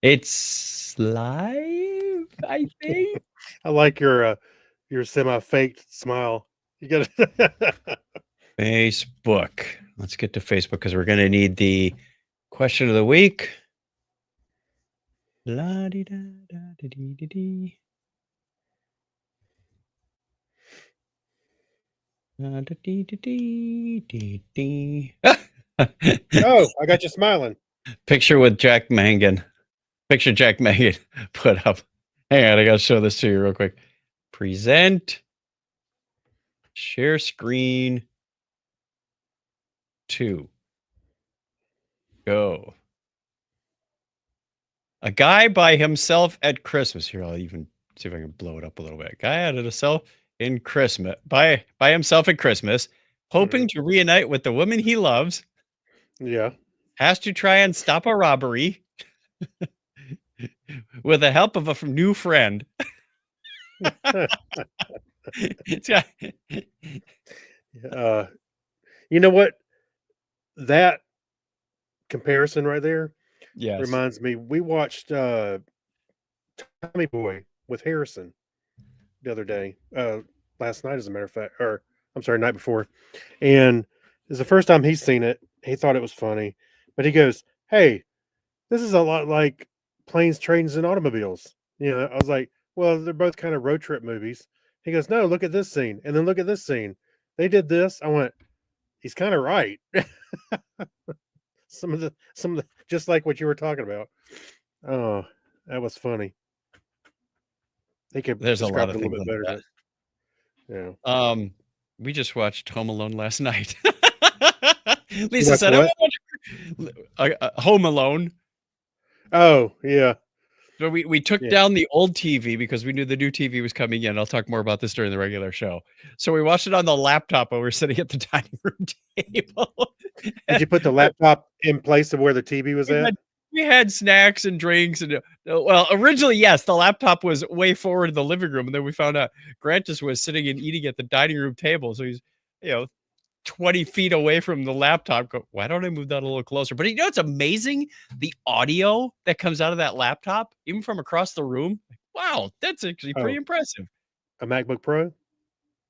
It's live, I think. I like your semi-faked smile. You got to Facebook. Let's get to Facebook because we're going to need the question of the week. La di da da di di di di. Da da di di di di di. Oh, I got you smiling. Picture with Jack Mangan. Picture Jack Mangan put up. Hang on, I gotta show this to you real quick. Present. Share screen. 2. Go. A guy by himself at Christmas. Here, I'll even see if I can blow it up a little bit. A guy at himself in Christmas by himself at Christmas, hoping to reunite with the woman he loves. Yeah. Has to try and stop a robbery with the help of a new friend. You know what? That comparison right there Yes. reminds me. We watched Tommy Boy with Harrison the other day. Last night, as a matter of fact, or I'm sorry, night before. And it's the first time he's seen it. He thought it was funny, but he goes, "Hey, this is a lot like Planes, Trains, and Automobiles." I was like, "Well, they're both kind of road trip movies." He goes, "No, look at this scene, and then look at this scene. They did this." I went, "He's kind of right." some of the, just like what you were talking about. Oh, that was funny. He could There's a lot describe it of a little things bit like better. that. Yeah. We just watched Home Alone last night. You Lisa watch said, "I what? want to watch Home Alone." Oh, yeah. So we took Yeah. down the old TV because we knew the new TV was coming in. I'll talk more about this during the regular show. So we watched it on the laptop while we were sitting at the dining room table. Did you put the laptop in place of where the TV was we at? had we had snacks and drinks and well, originally, yes, the laptop was way forward in the living room, and then we found out Grant just was sitting and eating at the dining room table, so he's, you know, 20 feet away from the laptop. Go, why don't I move that a little closer? But you know, it's amazing the audio that comes out of that laptop, even from across the room. Wow, that's actually pretty Oh, impressive. a MacBook Pro?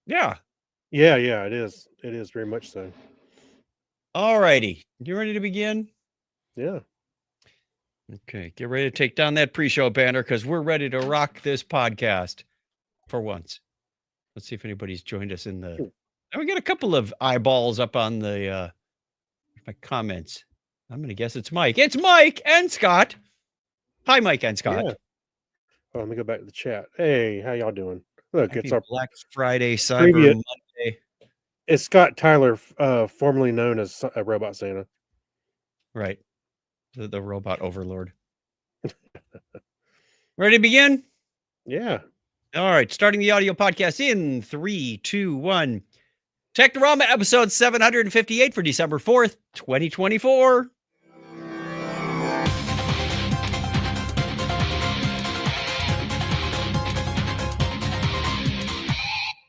Yeah. Yeah, yeah, it is. It is very much so. All righty. You ready to begin? Yeah. Okay. Get ready to take down that pre show banner because we're ready to rock this podcast for once. Let's see if anybody's joined us in the. And we got a couple of eyeballs up on the my comments. I'm going to guess it's Mike. It's Mike and Scott. Hi, Mike and Scott. Yeah. Oh, let me go back to the chat. Hey, how y'all doing? Look, Happy it's our Black Friday, Cyber previous. Monday. It's Scott Tyler, formerly known as Robot Santa. Right. The robot overlord. Ready to begin? Yeah. All right. Starting the audio podcast in 3, 2, 1. Technorama episode 758 for December 4th, 2024.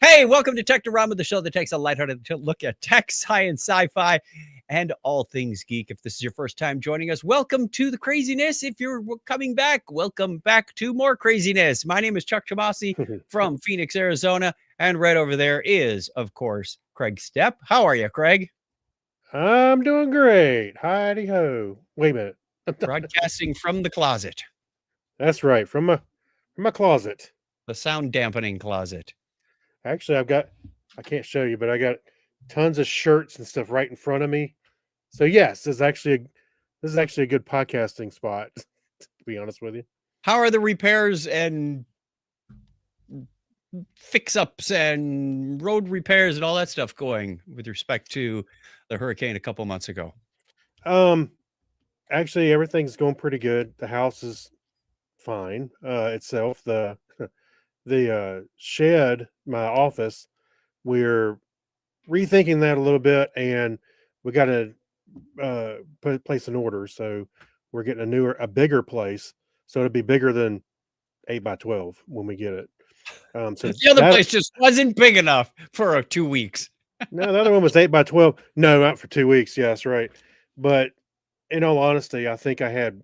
Hey, welcome to Technorama, the show that takes a lighthearted look at tech, science, sci-fi, and all things geek. If this is your first time joining us, welcome to the craziness. If you're coming back, welcome back to more craziness. My name is Chuck Tomasi from Phoenix, Arizona, and right over there is, of course, Craig Stepp. How are you, Craig? I'm doing great. Heidi ho. Wait a minute. Broadcasting from the closet. That's right, from my closet. The sound dampening closet. Actually, I can't show you, but I got tons of shirts and stuff right in front of me. So yes, this is actually a good podcasting spot, to be honest with you. How are the repairs and fix-ups and road repairs and all that stuff going with respect to the hurricane a couple months ago? Actually, everything's going pretty good. The house is fine itself. The shed, my office, we're rethinking that a little bit, and we got to place an order. So we're getting a bigger place. So it'll be bigger than 8x12 when we get it. So the other place just wasn't big enough for 2 weeks. No, the other one was 8x12. No, not for 2 weeks. Yeah, that's right. But in all honesty, I think I had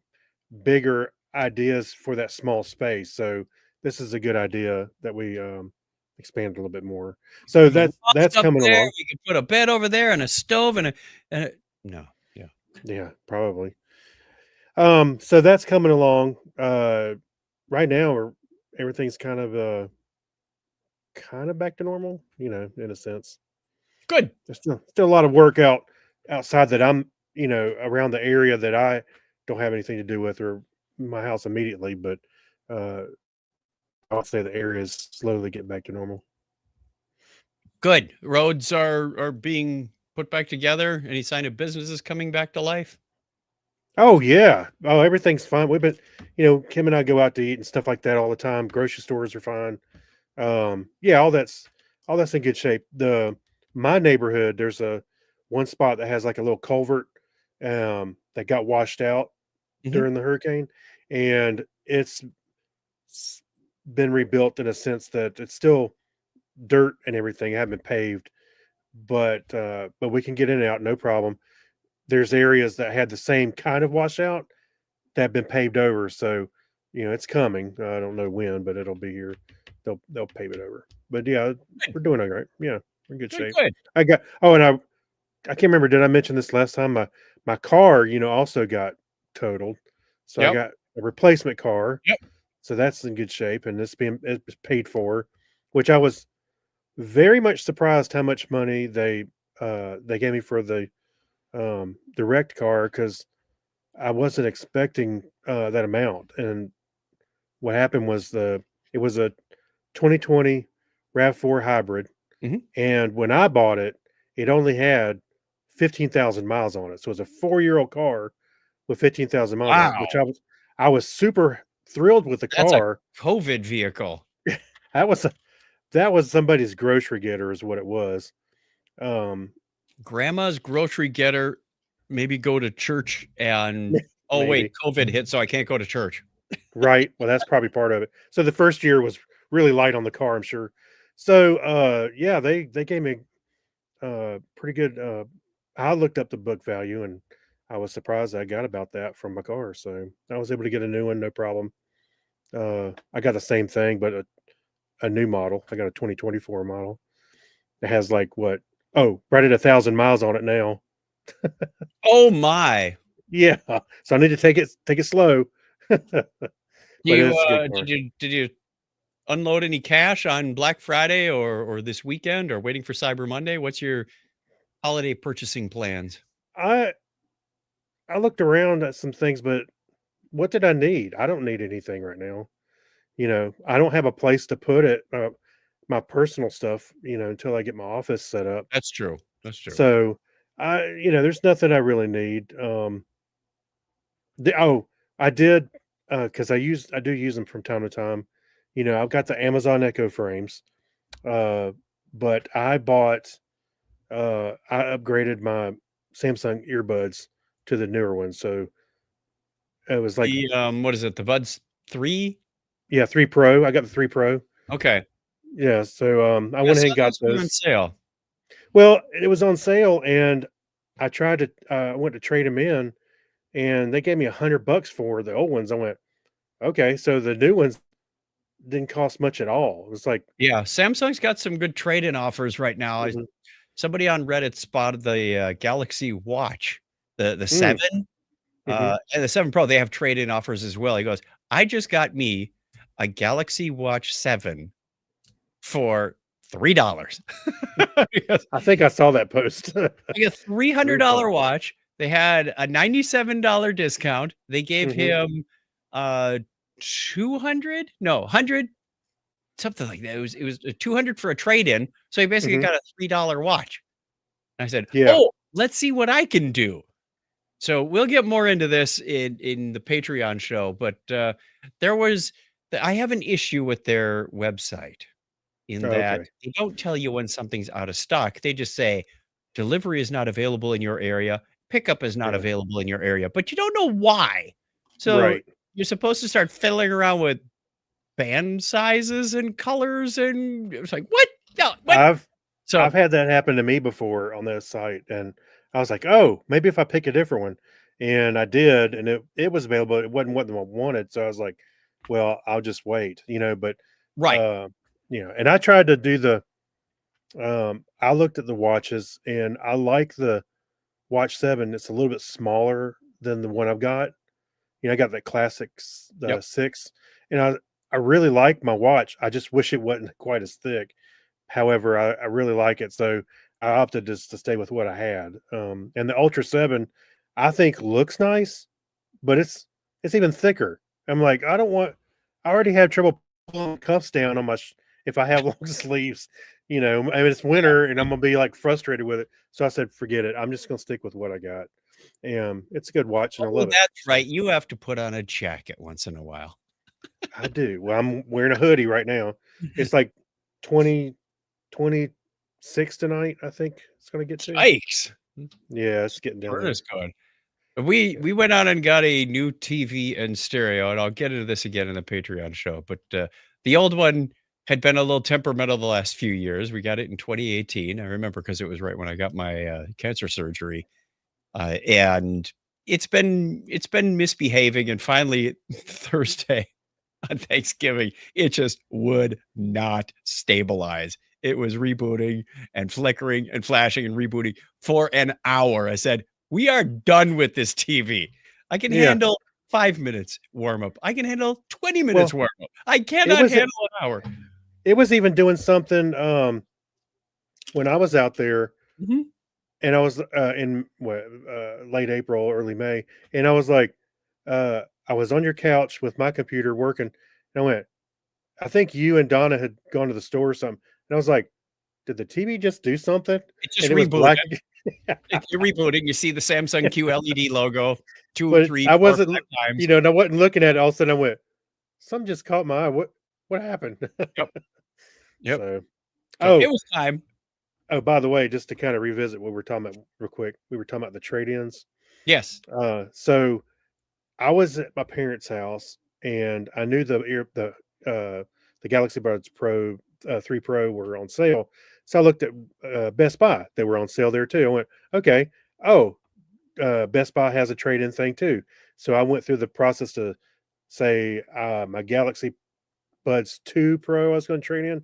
bigger ideas for that small space. So this is a good idea that we expand a little bit more. So Put a that's loft up coming there. along. You can put a bed over there and a stove and a no. Yeah. Yeah, probably. So that's coming along. Right now, everything's kind of back to normal. In a sense. Good. There's still a lot of work outside that I'm, around the area that I don't have anything to do with or my house immediately, but uh, I would say the area is slowly getting back to normal. Good. Roads are being put back together. Any sign of businesses coming back to life? Oh yeah. Oh, everything's fine. We've been, Kim and I go out to eat and stuff like that all the time. Grocery stores are fine. Yeah, all that's in good shape. My neighborhood, there's a one spot that has like a little culvert that got washed out Mhm. during the hurricane, and s- been rebuilt in a sense that it's still dirt and everything, haven't been paved, but we can get in and out no problem. There's areas that had the same kind of washout that have been paved over, so it's coming. I don't know when, but it'll be here. They'll pave it over. But yeah, Good. we're doing all right. Yeah, we're in good Good. shape. Good. And I can't remember. Did I mention this last time? My car, also got totaled, so I Yep. got a replacement car. Yep. So that's in good shape, and it's paid for, which I was very much surprised how much money they gave me for the wrecked car because I wasn't expecting that amount. And what happened was it was a 2020 Rav4 hybrid, Mhm. and when I bought it, it only had 15,000 miles on it. So it was a 4-year-old car with 15,000 miles on it, which Wow. I was super thrilled with the That's a car. COVID vehicle. That was that was somebody's grocery getter is what it was. Um, Grandma's grocery getter. Maybe go to church and oh wait, maybe. COVID hit, so I can't go to church. Right. Well, that's probably part of it. So the first year was really light on the car, I'm sure. So yeah, they gave me pretty good I looked up the book value and I was surprised I got about that from my car. So I was able to get a new one, no problem. I got the same thing, but a new model. I got a 2024 model. It has like what? Oh, right at 1,000 miles on it now. Oh my. Yeah. So I need to take it slow. Do But you it's a good car. did you unload any cash on Black Friday or this weekend or waiting for Cyber Monday? What's your holiday purchasing plans? I I looked around at some things, but what did I need? I don't need anything right now. I don't have a place to put it, my personal stuff, until I get my office set up. That's true. That's true. So there's nothing I really need. Oh, I did, because I do use them from time to time. I've got the Amazon Echo frames, uh, but I upgraded my Samsung earbuds to the newer ones. So it was like, The, what is it? The Buds 3? yeah, 3 Pro. I got the 3 Pro. Okay. Yeah, so I Yeah, went ahead so and got those were on those. sale. Well, it was on sale, and I went to trade them in, and they gave me $100 for the old ones. I went, okay, so the new ones didn't cost much at all. It was like, Yeah, Samsung's got some good trade-in offers right now. I mhm, somebody on Reddit spotted the, Galaxy Watch, the mm, 7, mhm. and the 7 Pro, they have trade-in offers as well. He goes, "I just got me a Galaxy Watch 7 for $3." Because I think I saw that post. like a Three $300 bucks. watch. They had a $97 discount. They gave Mhm, him, uh, 200? No, 100, something like that. It was 200 for a trade-in, so he basically mhm. got a $3 watch. And I said, Yeah. "Oh, let's see what I can do." So we'll get more into this in the Patreon show, but, there was I have an issue with their website in that Okay. they don't tell you when something's out of stock. They just say, "Delivery is not available in your area. Pickup is not Yeah. available in your area," but you don't know why. So Right. you're supposed to start fiddling around with band sizes and colors, and it's like, "What? No, what?" I've So I've had that happen to me before on that site, and I was like, "Oh, maybe if I pick a different one." and I did, and it was available. It wasn't what I wanted, so I was like, "Well, I'll just wait," But Right. uh, and I tried to do the. I looked at the watches, and I like the Watch 7. It's a little bit smaller than the one I've got. I got that classics, the Yep. 6, and I really like my watch. I just wish it wasn't quite as thick. However, I really like it, so I opted just to stay with what I had. And the Ultra 7, I think looks nice, but it's even thicker. I'm like, I don't want. I already have trouble pulling the cuffs down on my if I have long sleeves. And it's winter, and I'm gonna be like frustrated with it. So I said, forget it. I'm just gonna stick with what I got. And it's a good watch, and I Oh, love it. that's So right. You have to put on a jacket once in a while. I do. Well, I'm wearing a hoodie right now. It's like 20, 26 tonight. I think it's gonna get to. Yikes. Yeah, it's getting down Where there. is going? We went out and got a new TV and stereo, and I'll get into this again in the Patreon show. But the old one had been a little temperamental the last few years. We got it in 2018. I remember because it was right when I got my cancer surgery, and it's been misbehaving. And finally, Thursday on Thanksgiving, it just would not stabilize. It was rebooting and flickering and flashing and rebooting for an hour. I said, "We are done with this TV. I can Yeah. handle 5 minutes warm up. I can handle 20 minutes Well, warm up. I it cannot was handle an hour." it was even doing something when I was out there, Mhm. and I was in what late April, early May, and I was like, I was on your couch with my computer working, and I went, I think you and Donna had gone to the store or something, and I was like, did the TV just do something? It just And it was rebooted. black. You're rebooting. You see the Samsung QLED logo 2, But 3, I 4, wasn't, 5 times. and I wasn't looking at it. All of a sudden, I went, something just caught my eye. What happened? Yep. Yep. So, So it oh, was time. oh, by the way, just to kind of revisit what we were talking about real quick, we were talking about the trade-ins. Yes. So I was at my parents' house, and I knew the Galaxy Buds Pro 3 Pro were on sale. So I looked at Best Buy; they were on sale there too. I went, okay. Oh, Best Buy has a trade-in thing too. So I went through the process to say my Galaxy Buds 2 Pro I was going to trade in.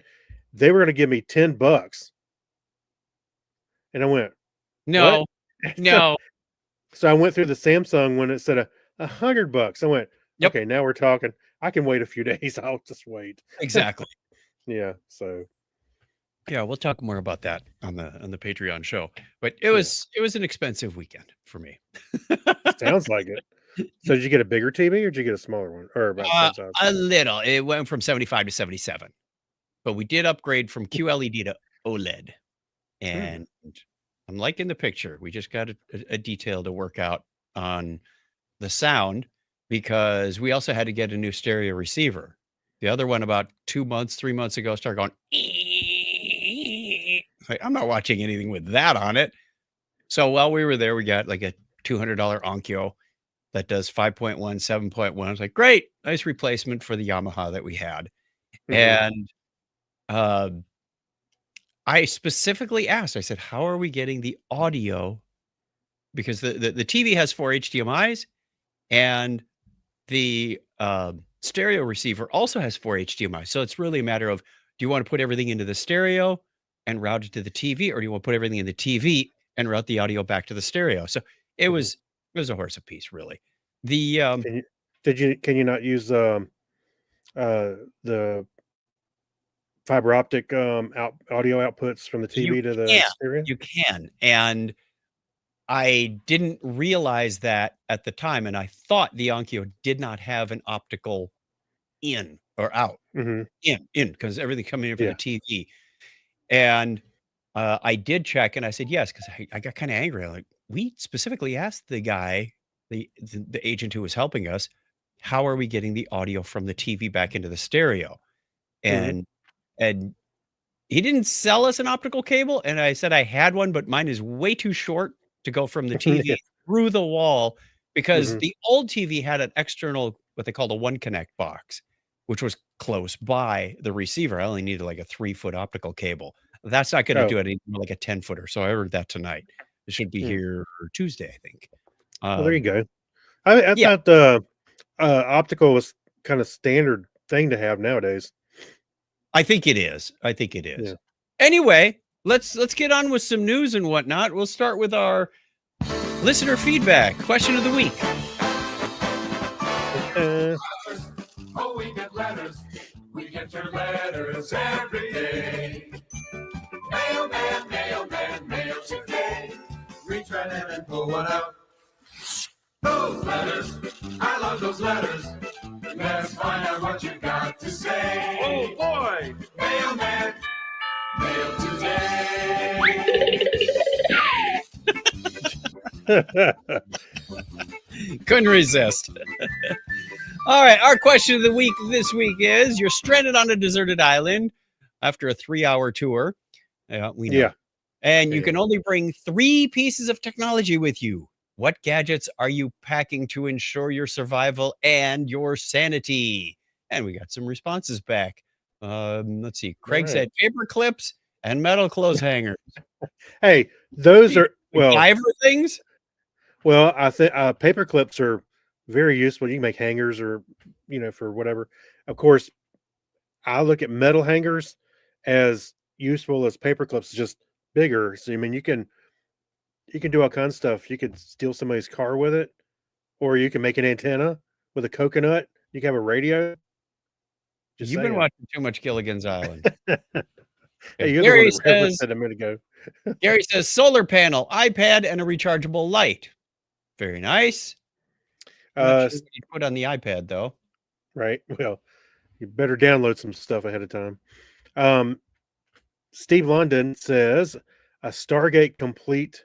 They were going to give me $10, and I went, what? No. so, No. so I went through the Samsung when it said $100. I went, Yep. okay, now we're talking. I can wait a few days. I'll just wait. Exactly. Yeah. So Yeah, we'll talk more about that on the Patreon show. But it yeah, was an expensive weekend for me. sounds like it. So did you get a bigger TV or did you get a smaller one or about the Uh, same size? a little. It went from 75 to 77, but we did upgrade from QLED to OLED, Hmm. and I'm liking the picture. We just got a detail to work out on the sound because we also had to get a new stereo receiver. The other one about 2 months, 3 months ago started going. Like, I'm not watching anything with that on it. So while we were there, we got like a $200 Onkyo that does 5.1, 7.1. I was like, great, nice replacement for the Yamaha that we had. Hmm. And uh, I specifically asked, I said, how are we getting the audio? Because the TV has 4 HDMIs and the stereo receiver also has 4 HDMI. So it's really a matter of, do you want to put everything into the stereo and route it to the TV, or do you want to put everything in the TV and route the audio back to the stereo? So it Hmm. was a horse apiece, really. The Can you not use the fiber optic audio outputs from the you TV to the can, stereo? you can, and I didn't realize that at the time, and I thought the Onkyo did not have an optical in or out. Hmm. In, because everything coming in from the Yeah. TV. And I did check and I said, yes, because I got kind of angry. I'm like, we specifically asked the guy, the agent who was helping us, how are we getting the audio from the TV back into the stereo? Hmm. And he didn't sell us an optical cable. And I said I had one, but mine is way too short to go from the TV Yeah. through the wall because Hmm. the old TV had an external, what they called a one connect box, which was close by the receiver. I only needed like a 3-foot optical cable. That's not going to Oh. do it. I need more like a 10 footer. So I ordered that tonight. It should be Hmm. here Tuesday, I think. Well, there you go. I yeah. thought optical was kind of standard thing to have nowadays. I think it is. I think it is. Yeah. Anyway, let's get on with some news and whatnot. We'll start with our listener feedback question of the week. Oh, we get letters. We get your letters every day. Mailman, mailman, mail today. Reach right in and pull one out. Those letters, I love those letters. Let's find out what you got to say. Oh boy! Mailman, mail today. Couldn't resist. All right, our question of the week this week is: you're stranded on a deserted island after a 3-hour tour. Yeah, we know. Yeah. And you Yeah. can only bring 3 pieces of technology with you. What gadgets are you packing to ensure your survival and your sanity? And we got some responses back. Let's see. Craig right. said paper clips and metal clothes hangers. Hey, those are well. Fiber things? Well, I think paper clips are very useful. You can make hangers or, for whatever. Of course, I look at metal hangers as useful as paper clips, just bigger. So, I mean, you can do all kinds of stuff. You could steal somebody's car with it, or you can make an antenna with a coconut. You can have a radio. Just You've been saying. watching too much Gilligan's Island. Hey, you're Gary the one that referenced says, it a minute ago. Gary says solar panel, iPad, and a rechargeable light. Very nice. Not sure what you'd put on the iPad though. Right. Well, you better download some stuff ahead of time. Steve London says a Stargate complete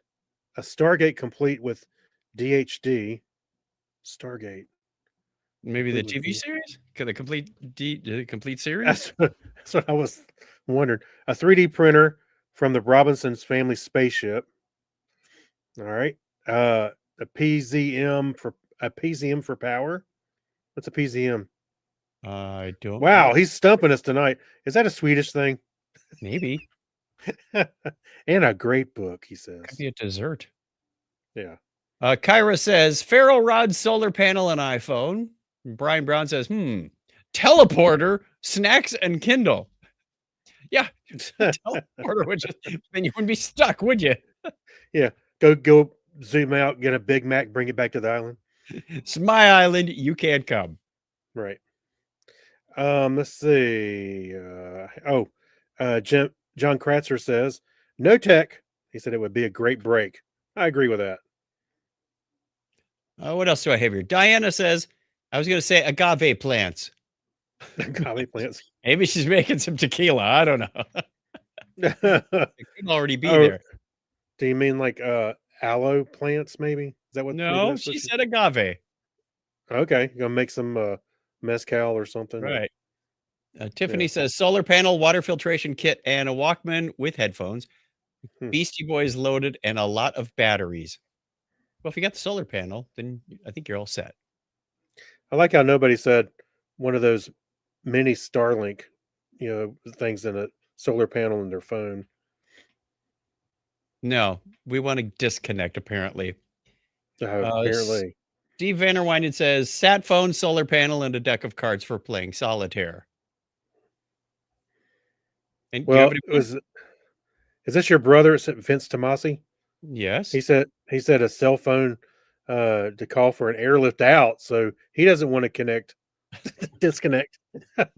with DHD. Stargate. Maybe the Complete TV with series? Could the complete series? That's what I was wondering. A 3D printer from the Robinson's family spaceship. All right. A PZM for power. What's a PZM? I don't. Wow, know. he's stumping us tonight. Is that a Swedish thing? Maybe. And a great book, he says. Could be a dessert. Yeah. Kyra says ferro rod, solar panel, and iPhone. Brian Brown says, teleporter, snacks, and Kindle. Yeah, teleporter would just then you wouldn't be stuck, would you? Yeah. Go zoom out, get a Big Mac, bring it back to the island. It's my island. You can't come. Right. Let's see. John Kratzer says, no tech. He said it would be a great break. I agree with that. What else do I have here? Diana says, I was going to say agave plants. Agave plants. Maybe she's making some tequila. I don't know. It could already be Oh, there. Do you mean like aloe plants, maybe? Is that what? maybe No, that's what she said agave. Okay, you're gonna make some mezcal or something. Right. Tiffany says solar panel, water filtration kit, and a Walkman with headphones. Beastie Boys loaded and a lot of batteries. Well, if you got the solar panel, then I think you're all set. I like how nobody said one of those mini Starlink, things in a solar panel in their phone. No, we want to disconnect, apparently. Apparently. Steve Vanderwinden says sat phone, solar panel, and a deck of cards for playing solitaire. And Well, is this your brother, Vince Tomasi? Yes. He said a cell phone to call for an airlift out, so he doesn't want to disconnect. If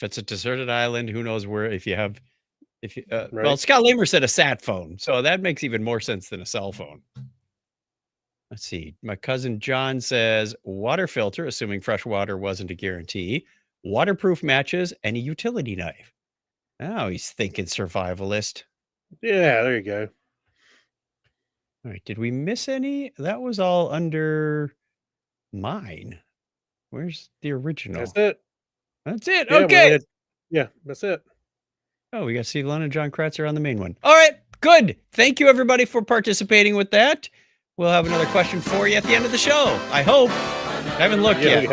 it's a deserted island, who knows where? Right. Well, Scott Lamer said a sat phone, so that makes even more sense than a cell phone. Let's see. My cousin John says water filter, assuming fresh water wasn't a guarantee, waterproof matches, and a utility knife. Oh, he's thinking survivalist. Yeah, there you go. All right. Did we miss any? That was all under mine. Where's the original? That's it. That's it. Yeah, Okay. That's it. Oh, we got Steve Lund and John Kratzer on the main one. All right. Good. Thank you, everybody, for participating with that. We'll have another question for you at the end of the show. I hope. I haven't looked yet.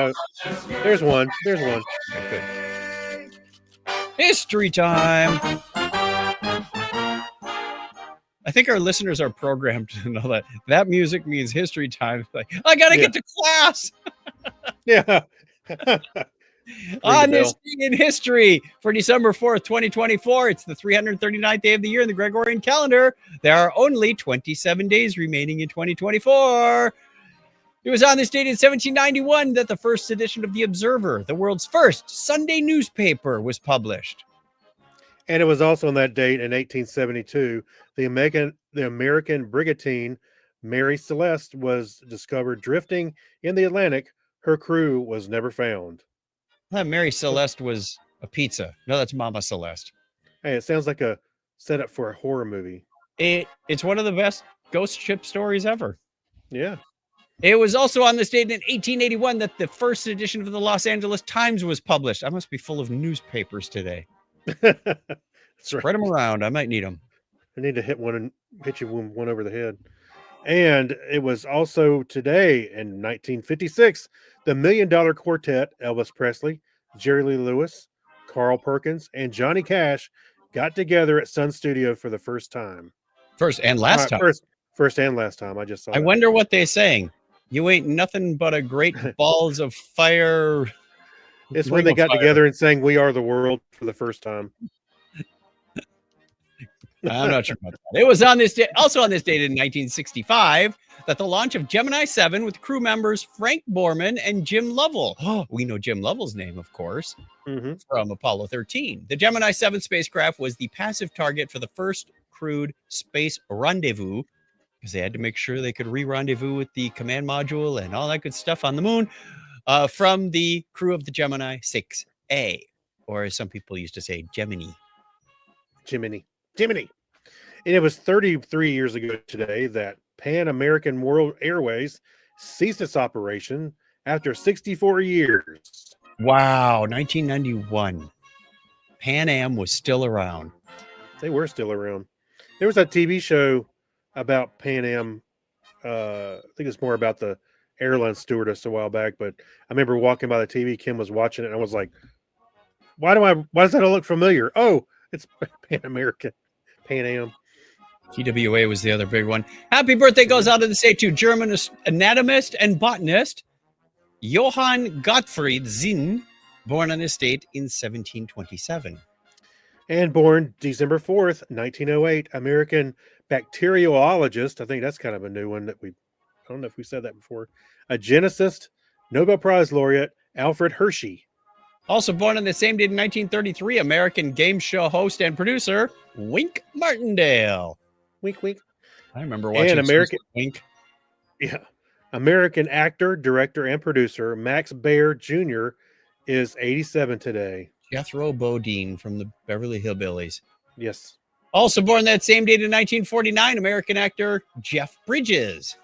There's one. Good. History time. I think our listeners are programmed to know that music means history time. Like, I gotta get to class. Yeah. On the this bell. day in history for December 4th, 2024, it's the 339th day of the year in the Gregorian calendar. There are only 27 days remaining in 2024. It was on this date in 1791 that the first edition of The Observer, the world's first Sunday newspaper, was published. And it was also on that date in 1872, the American brigantine Mary Celeste was discovered drifting in the Atlantic. Her crew was never found. I thought Mary Celeste was a pizza. No, that's Mama Celeste. Hey, it sounds like a setup for a horror movie. It's one of the best ghost ship stories ever. Yeah. It was also on this date in 1881 that the first edition of the Los Angeles Times was published. I must be full of newspapers today. That's right. Spread them around. I might need them. I need to hit you one over the head. And it was also today in 1956, the $1 Million Quartet, Elvis Presley, Jerry Lee Lewis, Carl Perkins, and Johnny Cash got together at Sun Studio for the first time. First and last time. First and last time. I just saw I wonder what they sang. You ain't nothing but a great balls of fire. It's when they got together and sang "We Are the World" for the first time. I'm not sure about that. It was on this day, also on this date in 1965, that the launch of Gemini 7 with crew members Frank Borman and Jim Lovell. Oh, we know Jim Lovell's name, of course, from Apollo 13. The Gemini 7 spacecraft was the passive target for the first crewed space rendezvous, because they had to make sure they could re-rendezvous with the command module and all that good stuff on the moon, from the crew of the Gemini 6A, or as some people used to say, Gemini. And it was 33 years ago today that Pan American World Airways ceased its operation after 64 years. Wow, 1991. Pan Am was still around. They were still around. There was a TV show about Pan Am. I think it's more about the airline stewardess a while back, but I remember walking by the TV. Kim was watching it, and I was like, why does that all look familiar? Oh, it's Pan Am. TWA was the other big one. Happy birthday goes out to the state to German anatomist and botanist Johann Gottfried Zinn, born on this date in 1727. And born December 4th, 1908, American bacteriologist. I think that's kind of a new one I don't know if we said that before. A geneticist, Nobel Prize laureate, Alfred Hershey. Also born on the same date in 1933, American game show host and producer Wink Martindale. Wink, wink. I remember watching Wink. Yeah. American actor, director, and producer Max Baer Jr. is 87 today. Jethro Bodine from the Beverly Hillbillies. Yes. Also born that same date in 1949, American actor Jeff Bridges.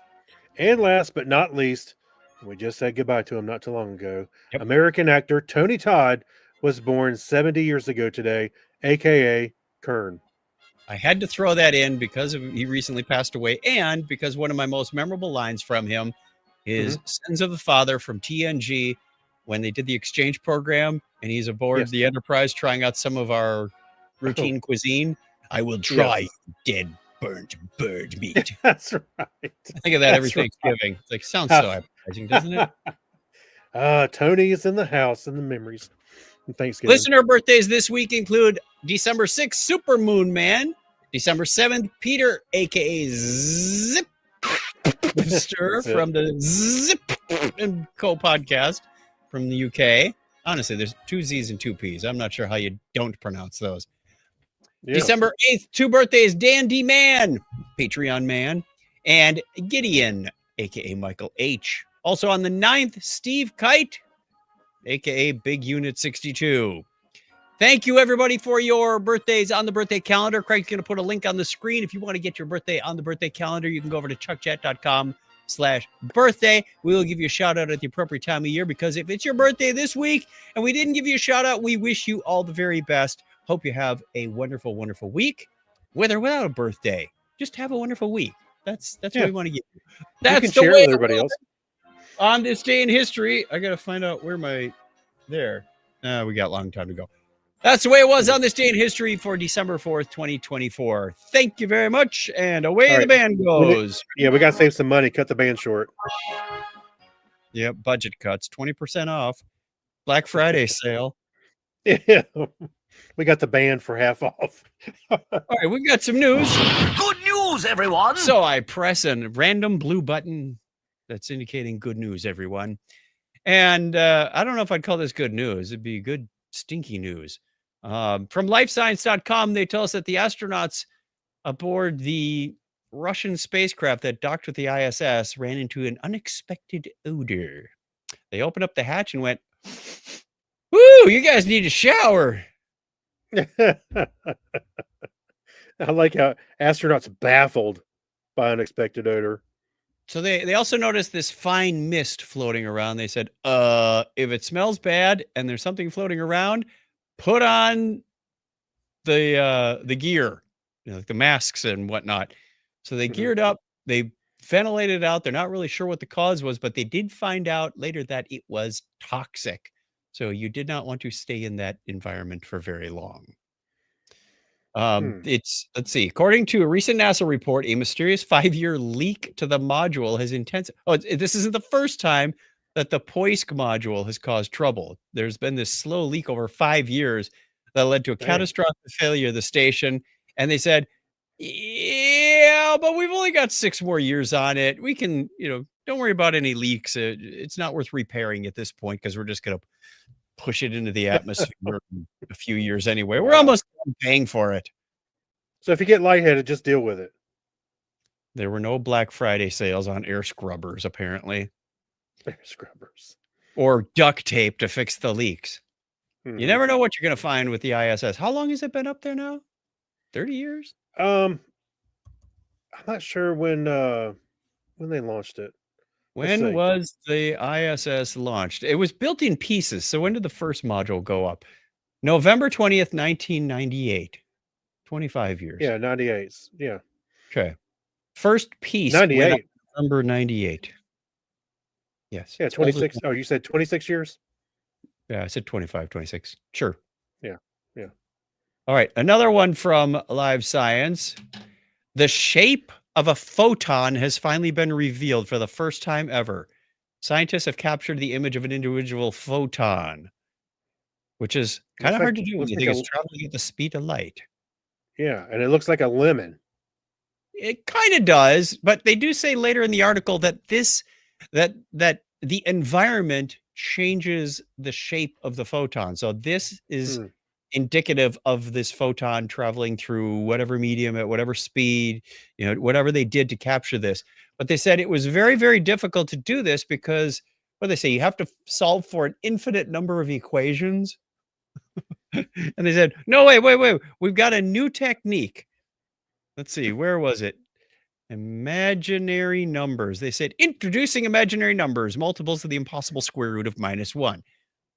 And last but not least, we just said goodbye to him not too long ago. Yep. American actor Tony Todd was born 70 years ago today, a.k.a. Kern. I had to throw that in because he recently passed away, and because one of my most memorable lines from him is Sons of the Father from TNG when they did the exchange program, and he's aboard the Enterprise trying out some of our routine cuisine. I will try dead burnt bird meat. That's right. I think of that every Thanksgiving. It's like, sounds so appetizing, doesn't it? Tony is in the house in the memories. Thanksgiving. Listener birthdays this week include December 6th, Super Moon Man. December 7th, Peter, a.k.a. Zip Stir from the Zip and Co podcast from the UK. Honestly, there's 2 Z's and 2 P's. I'm not sure how you don't pronounce those. Yeah. December 8th, 2 birthdays, Dan D. Man, Patreon man, and Gideon, a.k.a. Michael H. Also on the 9th, Steve Kite, a.k.a. Big Unit 62. Thank you, everybody, for your birthdays on the birthday calendar. Craig's going to put a link on the screen. If you want to get your birthday on the birthday calendar, you can go over to chuckchat.com/birthday. We will give you a shout out at the appropriate time of year, because if it's your birthday this week and we didn't give you a shout out, we wish you all the very best. Hope you have a wonderful, wonderful week, with or without a birthday. Just have a wonderful week. That's what we want to give you. That's you can share with everybody else. On this day in history, I got to find out where we got a long time to go. That's the way it was on this day in history for December 4th, 2024. Thank you very much. And away All the right. band goes. Yeah, we got to save some money. Cut the band short. Yep, budget cuts, 20% off. Black Friday sale. Yeah, we got the band for half off. All right, we've got some news. Good news, everyone! So I press a random blue button that's indicating good news, everyone. And I don't know if I'd call this good news. It'd be good stinky news. From lifescience.com, they tell us that the astronauts aboard the Russian spacecraft that docked with the ISS ran into an unexpected odor. They opened up the hatch and went, "Woo, you guys need a shower." I like how astronauts baffled by unexpected odor. So they also noticed this fine mist floating around. They said, if it smells bad and there's something floating around, put on the gear, like the masks and whatnot. So they geared up, they ventilated out. They're not really sure what the cause was, but they did find out later that it was toxic. So you did not want to stay in that environment for very long. Let's see. According to a recent NASA report, a mysterious 5-year leak to the module has this isn't the first time that the Poisk module has caused trouble. There's been this slow leak over 5 years that led to a catastrophic failure of the station. And they said, yeah, but we've only got 6 more years on it. We can, don't worry about any leaks. It's not worth repairing at this point because we're just going to push it into the atmosphere in a few years anyway. We're almost done paying for it. So if you get lightheaded, just deal with it. There were no Black Friday sales on air scrubbers, apparently. Air scrubbers. Or duct tape to fix the leaks. You never know what you're going to find with the ISS. How long has it been up there now? 30 years? I'm not sure when they launched it. When was the ISS launched? It was built in pieces. So when did the first module go up? November 20th, 1998. 25 years. Yeah, 98. Yeah. Okay. First piece. 98. November 98. Yes. Yeah, 26. Oh, you said 26 years? Yeah, I said 25, 26. Sure. Yeah. All right. Another one from Live Science. The shape of a photon has finally been revealed for the first time ever. Scientists have captured the image of an individual photon, which is kind of hard to do when you think it's traveling at the speed of light. Yeah, and it looks like a lemon. It kind of does, but they do say later in the article that that the environment changes the shape of the photon. So this is indicative of this photon traveling through whatever medium at whatever speed, whatever they did to capture this. But they said it was very, very difficult to do this because what they say, you have to solve for an infinite number of equations. And they said, no, wait. We've got a new technique. Let's see, where was it? Imaginary numbers. They said, introducing imaginary numbers, multiples of the impossible square root of -1.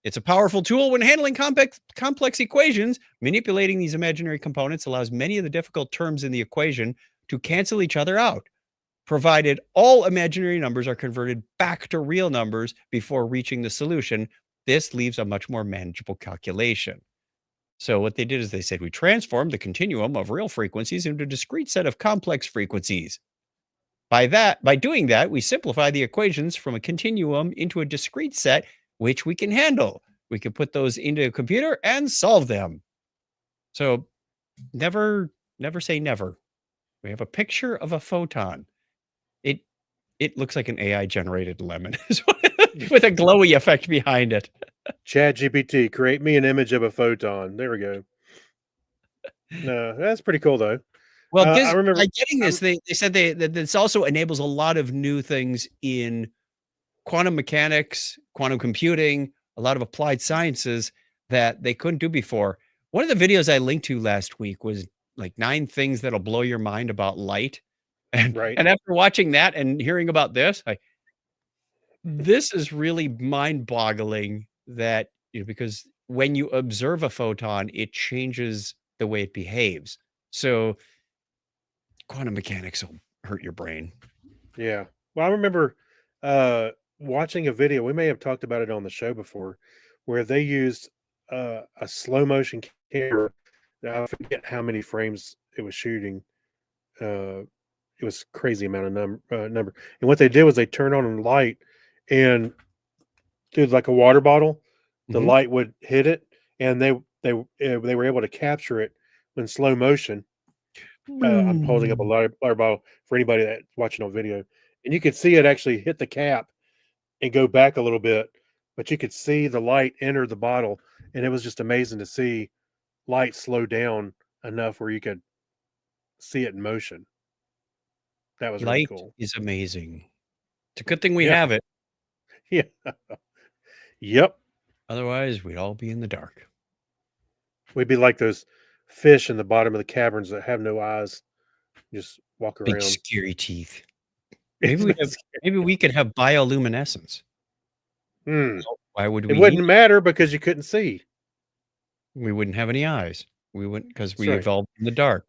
It's a powerful tool when handling complex equations. Manipulating these imaginary components allows many of the difficult terms in the equation to cancel each other out, provided all imaginary numbers are converted back to real numbers before reaching the solution. This leaves a much more manageable calculation. So what they did is they said, we transformed the continuum of real frequencies into a discrete set of complex frequencies. By doing that, we simplify the equations from a continuum into a discrete set, which we can handle. We can put those into a computer and solve them. So never say never. We have a picture of a photon. It looks like an AI generated lemon with a glowy effect behind it. ChatGPT, create me an image of a photon. There we go. No, that's pretty cool though. Well, I remember by getting this, they said that this also enables a lot of new things in quantum mechanics, quantum computing, a lot of applied sciences that they couldn't do before. One of the videos I linked to last week was like 9 things that'll blow your mind about light. And after watching that and hearing about this, this is really mind-boggling that, because when you observe a photon, it changes the way it behaves. So quantum mechanics will hurt your brain. Yeah. Well, I remember watching a video. We may have talked about it on the show before, where they used a slow motion camera. I forget how many frames it was shooting. It was crazy amount of number. And what they did was they turned on a light, and through like a water bottle, the Mhm. light would hit it, and they were able to capture it in slow motion. I'm holding up a water bottle for anybody that's watching on video, and you could see it actually hit the cap and go back a little bit, but you could see the light enter the bottle, and it was just amazing to see light slow down enough where you could see it in motion. That was really Light cool. is amazing. It's a good thing we Yeah. have it. Yeah. Yep. Otherwise, we'd all be in the dark. We'd be like those fish in the bottom of the caverns that have no eyes, just walk Big around. scary teeth. Maybe we could have bioluminescence. Hmm. Why would It we need wouldn't matter because you couldn't see. we wouldn't have any eyes. We wouldn't because we right. evolved in the dark.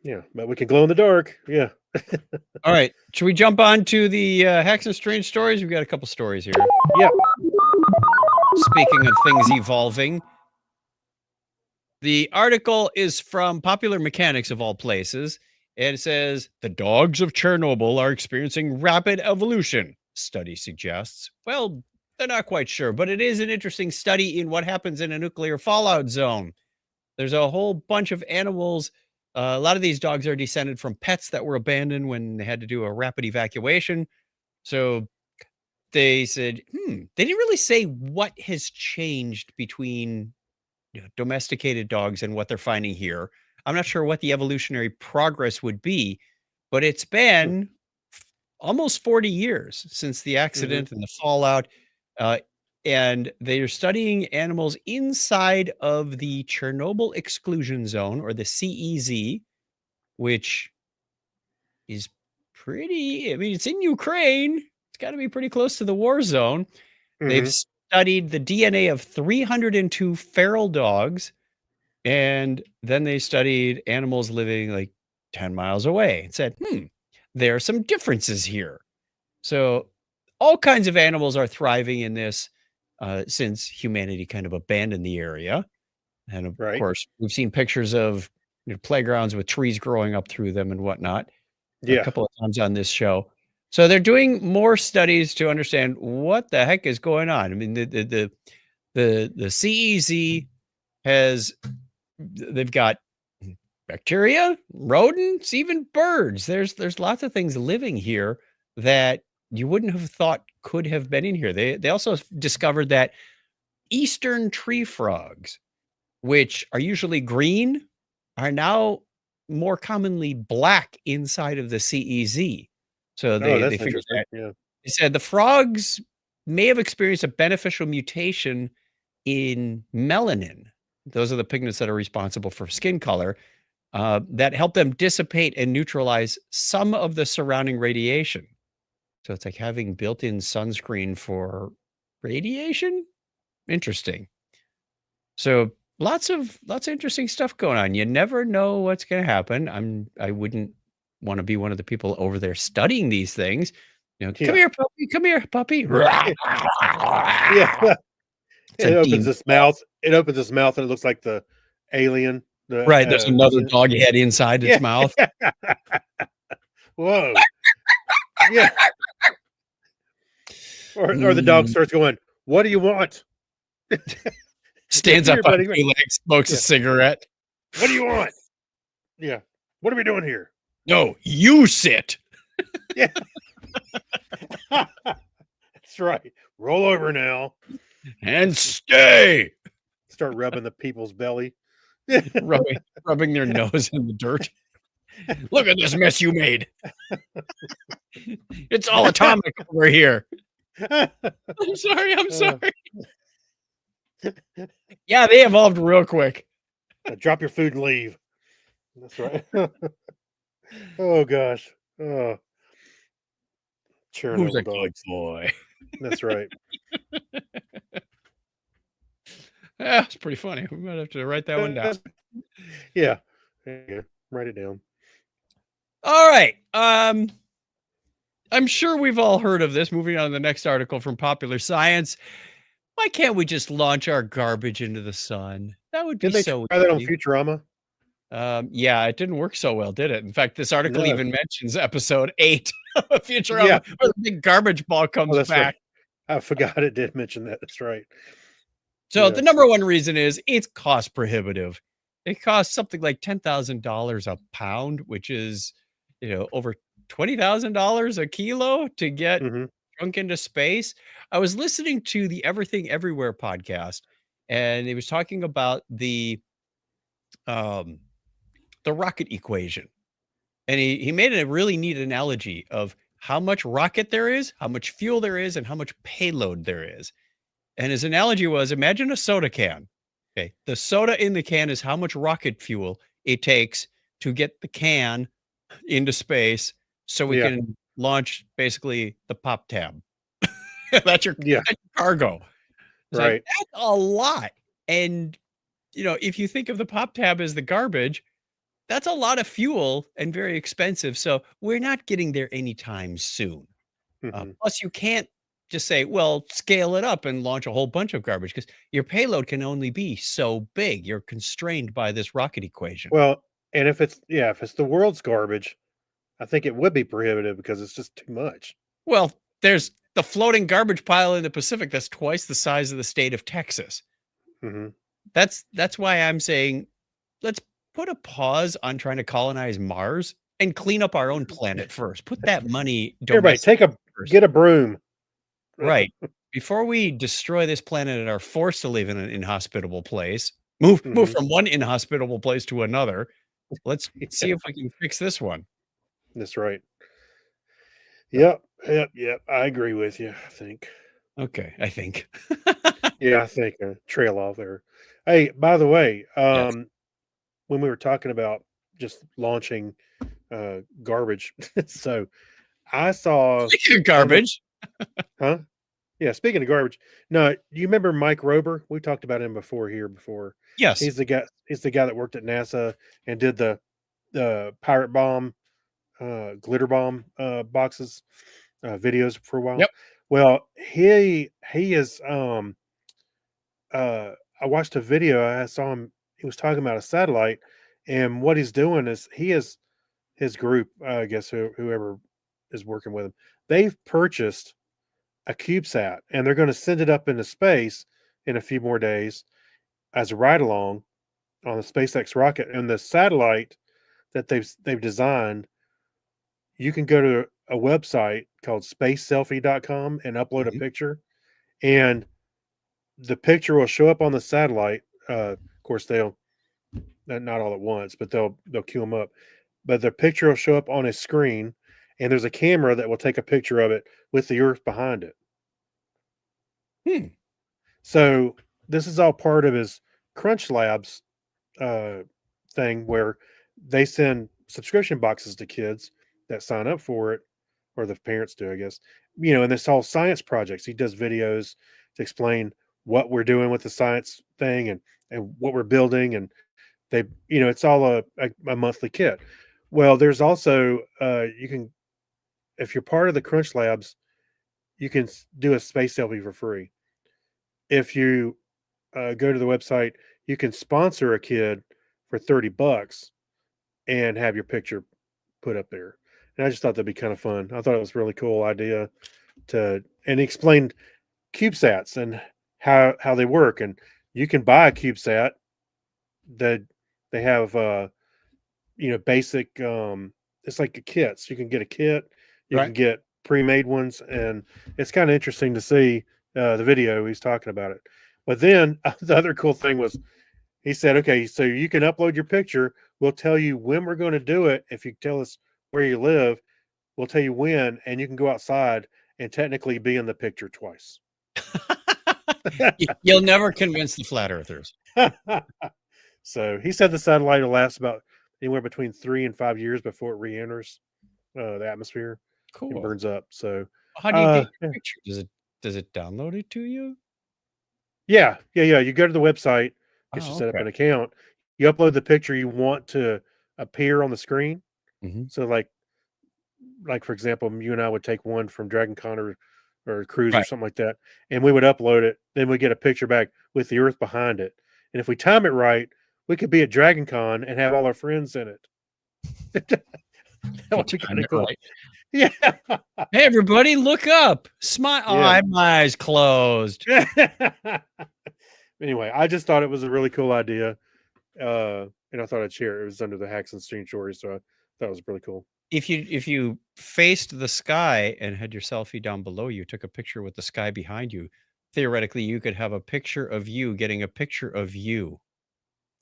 Yeah, but we can glow in the dark. Yeah. All right. Should we jump on to the Hacks and Strange stories? We've got a couple stories here. Yeah. Speaking of things evolving, the article is from Popular Mechanics of all places. And it says the dogs of Chernobyl are experiencing rapid evolution, study suggests. Well, they're not quite sure, but it is an interesting study in what happens in a nuclear fallout zone. There's a whole bunch of animals. A lot of these dogs are descended from pets that were abandoned when they had to do a rapid evacuation. So they said, they didn't really say what has changed between domesticated dogs and what they're finding here. I'm not sure what the evolutionary progress would be, but it's been almost 40 years since the accident and the fallout. And they are studying animals inside of the Chernobyl exclusion zone, or the CEZ, which is pretty, I mean, it's in Ukraine. It's got to be pretty close to the war zone. They've studied the DNA of 302 feral dogs, and then they studied animals living like 10 miles away and said, there are some differences here. So all kinds of animals are thriving in this since humanity kind of abandoned the area. And of course, we've seen pictures of playgrounds with trees growing up through them and whatnot a couple of times on this show. So they're doing more studies to understand what the heck is going on. I mean, the CEZ they've got bacteria, rodents, even birds. There's lots of things living here that you wouldn't have thought could have been in here. They also discovered that eastern tree frogs, which are usually green, are now more commonly black inside of the CEZ. So they figured that. Yeah. They said the frogs may have experienced a beneficial mutation in melanin. Those are the pigments that are responsible for skin color that help them dissipate and neutralize some of the surrounding radiation. So it's like having built-in sunscreen for radiation. Interesting. So lots of interesting stuff going on. You never know what's going to happen. I wouldn't want to be one of the people over there studying these things. Come here, puppy. Come here, puppy. Yeah. It opens its mouth. It opens its mouth, and it looks like the alien. Right. There's another dog head inside its mouth. Whoa. Yeah. Or the dog starts going, "What do you want?" Stands up on 2 legs, smokes a cigarette. What do you want? Yeah. What are we doing here? No, you sit. Yeah. That's right. Roll over now. And stay. Start rubbing the people's belly. rubbing their nose in the dirt. Look at this mess you made. It's all atomic over here. I'm sorry. Yeah, they evolved real quick. Drop your food and leave. That's right. Oh gosh. Oh. Who's a Chernobyl good boy? That's right. Yeah, it's pretty funny. We might have to write that one down. Yeah. Write it down. All right. I'm sure we've all heard of this. Moving on to the next article from Popular Science. Why can't we just launch our garbage into the sun? That would be Did they so try that on easy. Futurama? Yeah, it didn't work so well, did it? In fact, this article No. even mentions episode 8 of Yeah. Futurama, where the big garbage ball Oh, comes that's back. right. I forgot it did mention that. That's right. So Yeah. the number one reason is it's cost prohibitive. It costs something like $10,000 a pound, which is, over $20,000 a kilo to get Mhm. drunk into space. I was listening to the Everything Everywhere podcast, and he was talking about um, the rocket equation. And he made a really neat analogy of how much rocket there is, how much fuel there is, and how much payload there is. And his analogy was, imagine a soda can. Okay. The soda in the can is how much rocket fuel it takes to get the can into space so we Yeah. can launch basically the pop tab. That's your Yeah. cargo. It's like, Right. that's a lot. And, if you think of the pop tab as the garbage, that's a lot of fuel and very expensive. So we're not getting there anytime soon. Mhm. Plus, you can't just say, well, scale it up and launch a whole bunch of garbage because your payload can only be so big. You're constrained by this rocket equation. Well, and if it's the world's garbage, I think it would be prohibitive because it's just too much. Well, there's the floating garbage pile in the Pacific that's twice the size of the state of Texas. Mhm. That's why I'm saying let's put a pause on trying to colonize Mars and clean up our own planet first. Put that money Everybody domestic first. get a broom. Right. Before we destroy this planet and are forced to live in an inhospitable place, move Mhm. from one inhospitable place to another. Let's see Yeah, if we can fix this one. that's right. So, Yep. I agree with you, I think. okay, I think. Yeah, I think trail off there. Hey, by the way, Yes. when we were talking about just launching garbage, so I saw Speaking of on the garbage. huh? Yeah, speaking of garbage, no, do you remember Mike Rober? We talked about him before here before. Yes. He's the guy that worked at NASA and did the pirate bomb, glitter bomb boxes, videos for a while. Yep. Well, he is I watched a video, I saw him, he was talking about a satellite, and what he's doing is he is his group, I guess whoever is working with him, they've purchased a CubeSat, and they're going to send it up into space in a few more days as a ride along on the SpaceX rocket. And the satellite that they've designed, you can go to a website called spaceselfie.com and upload a Mhm. picture, and the picture will show up on the satellite. Of course, they'll not all at once, but they'll queue them up. But the picture will show up on a screen, and there's a camera that will take a picture of it with the Earth behind it. Hmm. So this is all part of his Crunch Labs uh, thing, where they send subscription boxes to kids that sign up for it, or the parents do, I guess. And it's all science projects. He does videos to explain what we're doing with the science thing and what we're building, and it's all a monthly kit. Well, there's also you can, if you're part of the Crunch Labs, you can do a space selfie for free. If you go to the website, you can sponsor a kid for $30 and have your picture put up there. And I just thought that'd be kind of fun. I thought it was a really cool idea and he explained CubeSats and how they work. And you can buy a CubeSat that they have, basic, it's like a kit. So you can get a kit, you Right. can get pre-made ones, and it's kind of interesting to see the video he's talking about it. But then the other cool thing was he said, okay, so you can upload your picture. We'll tell you when we're going to do it. If you tell us where you live, we'll tell you when, and you can go outside and technically be in the picture twice. You'll never convince the flat earthers. So he said the satellite will last about anywhere between 3 and 5 years before it re-enters the atmosphere and Cool. burns up. So How do you get yeah. your picture? Does it download it to you? Yeah. You go to the website, gets you Oh, set up okay. an account. You upload the picture you want to appear on the screen. Mhm. So like for example, you and I would take one from Dragon Con or or a cruise or Right. something like that, and we would upload it. Then we get a picture back with the Earth behind it, and if we time it right, we could be at Dragon Con and have all our friends in it. That would be Time kind of it cool. right. Yeah. Hey, everybody, look up. Smile. Oh, Yeah. I have my eyes closed. Anyway, I just thought it was a really cool idea, and I thought I'd share it. It was under the Hacks and Stream Stories, so I thought it was really cool. If you faced the sky and had your selfie down below you, took a picture with the sky behind you, theoretically, you could have a picture of you getting a picture of you.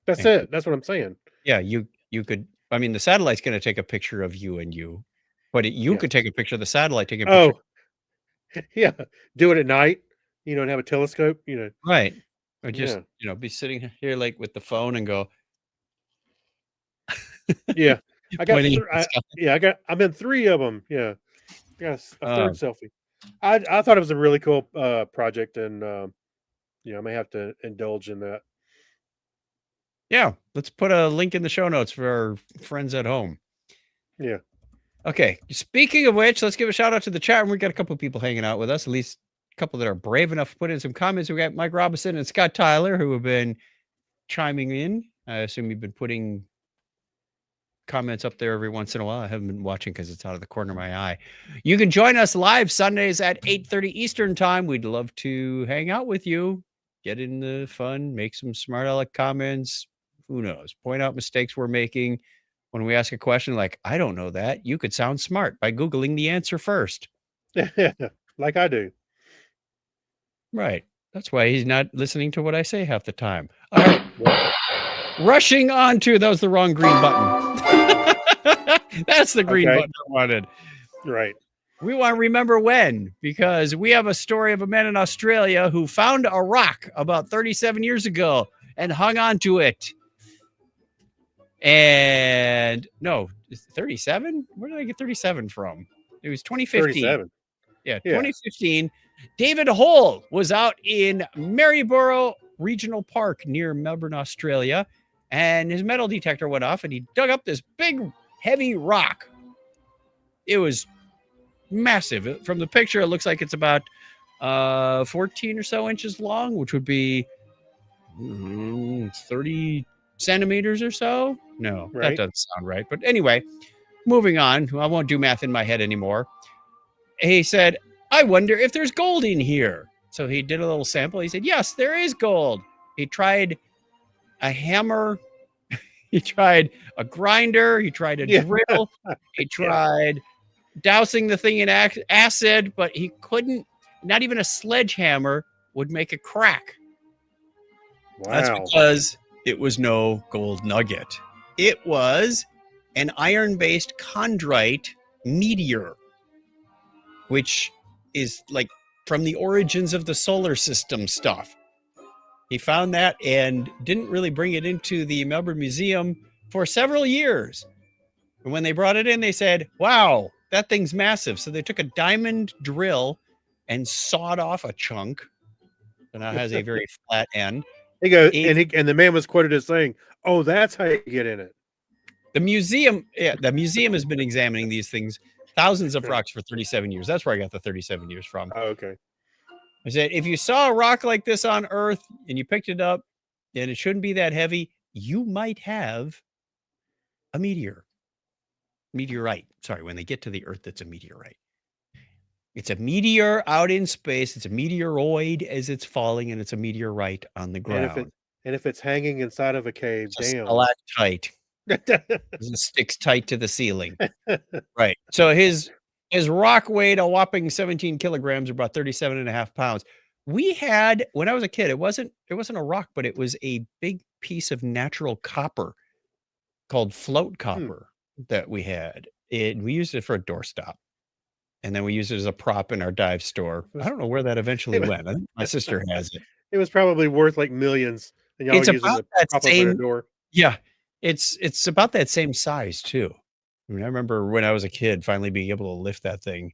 That's And it. That's what I'm saying. yeah, you could. I mean, the satellite's going to take a picture of you and you, but you Yeah. could take a picture of the satellite, take a picture. Oh, yeah. Do it at night, and have a telescope, Right. Or just Yeah. be sitting here like with the phone and go Yeah. I got, pointing th- at the sky. yeah, I'm in 3 of them. Yeah. Got a third Um, selfie. I thought it was a really cool project, and I may have to indulge in that. Yeah, let's put a link in the show notes for our friends at home. Yeah. Okay. Speaking of which, let's give a shout out to the chat room. We got a couple of people hanging out with us, at least a couple that are brave enough to put in some comments. We got Mike Robinson and Scott Tyler who have been chiming in. I assume you've been putting comments up there every once in a while. I haven't been watching because it's out of the corner of my eye. You can join us live Sundays at 8:30 Eastern time. We'd love to hang out with you, get in the fun, make some smart aleck comments. Who knows? Point out mistakes we're making. When we ask a question like, I don't know that, you could sound smart by Googling the answer first. Like I do. Right. That's why he's not listening to what I say half the time. All right. Rushing on to, that was the wrong green button. That's the green Okay. button I wanted. Right. We want to remember when, because we have a story of a man in Australia who found a rock about 37 years ago and hung on to it. And no, 37? Where did I get 37 from? It was 2015. 37. Yeah, Yeah. 2015. David Hole was out in Maryborough Regional Park near Melbourne, Australia, and his metal detector went off and he dug up this big, heavy rock. It was massive. From the picture, it looks like it's about 14 or so inches long, which would be 30 centimeters or so. No, that Right. doesn't sound right. But anyway, moving on. I won't do math in my head anymore. He said, I wonder if there's gold in here. So he did a little sample. He said, yes, there is gold. He tried a hammer. He tried a grinder. He tried a Yeah. drill. He tried dousing the thing in acid, but he couldn't. Not even a sledgehammer would make a crack. That's Wow. because it was no gold nugget. It was an iron-based chondrite meteor, which is like from the origins of the solar system stuff. He found that and didn't really bring it into the Melbourne Museum for several years. And when they brought it in, they said, wow, that thing's massive. So they took a diamond drill and sawed off a chunk. So now it has a very flat end. He goes, Eight- and the man was quoted as saying, "Oh, that's how you get in it." The museum has been examining these things, thousands of rocks for 37 years. That's where I got the 37 years from. Oh, okay. I said, if you saw a rock like this on Earth and you picked it up and it shouldn't be that heavy, you might have a meteorite. Sorry, when they get to the Earth, it's a meteorite. It's a meteor out in space. It's a meteoroid as it's falling, and it's a meteorite on the ground. And if it's hanging inside of a cave, It's a damn. stalactite. It sticks tight to the ceiling. Right. So his rock weighed a whopping 17 kilograms, or about 37 and a half pounds. We had, when I was a kid, it wasn't a rock, but it was a big piece of natural copper called float copper that we had. We used it for a doorstop. And then we used it as a prop in our dive store. I don't know where that eventually went. I think my sister has it. It was probably worth like millions, and y'all It's were using about the that prop over same- the door. Yeah. It's about that same size too. I mean, I remember when I was a kid finally being able to lift that thing.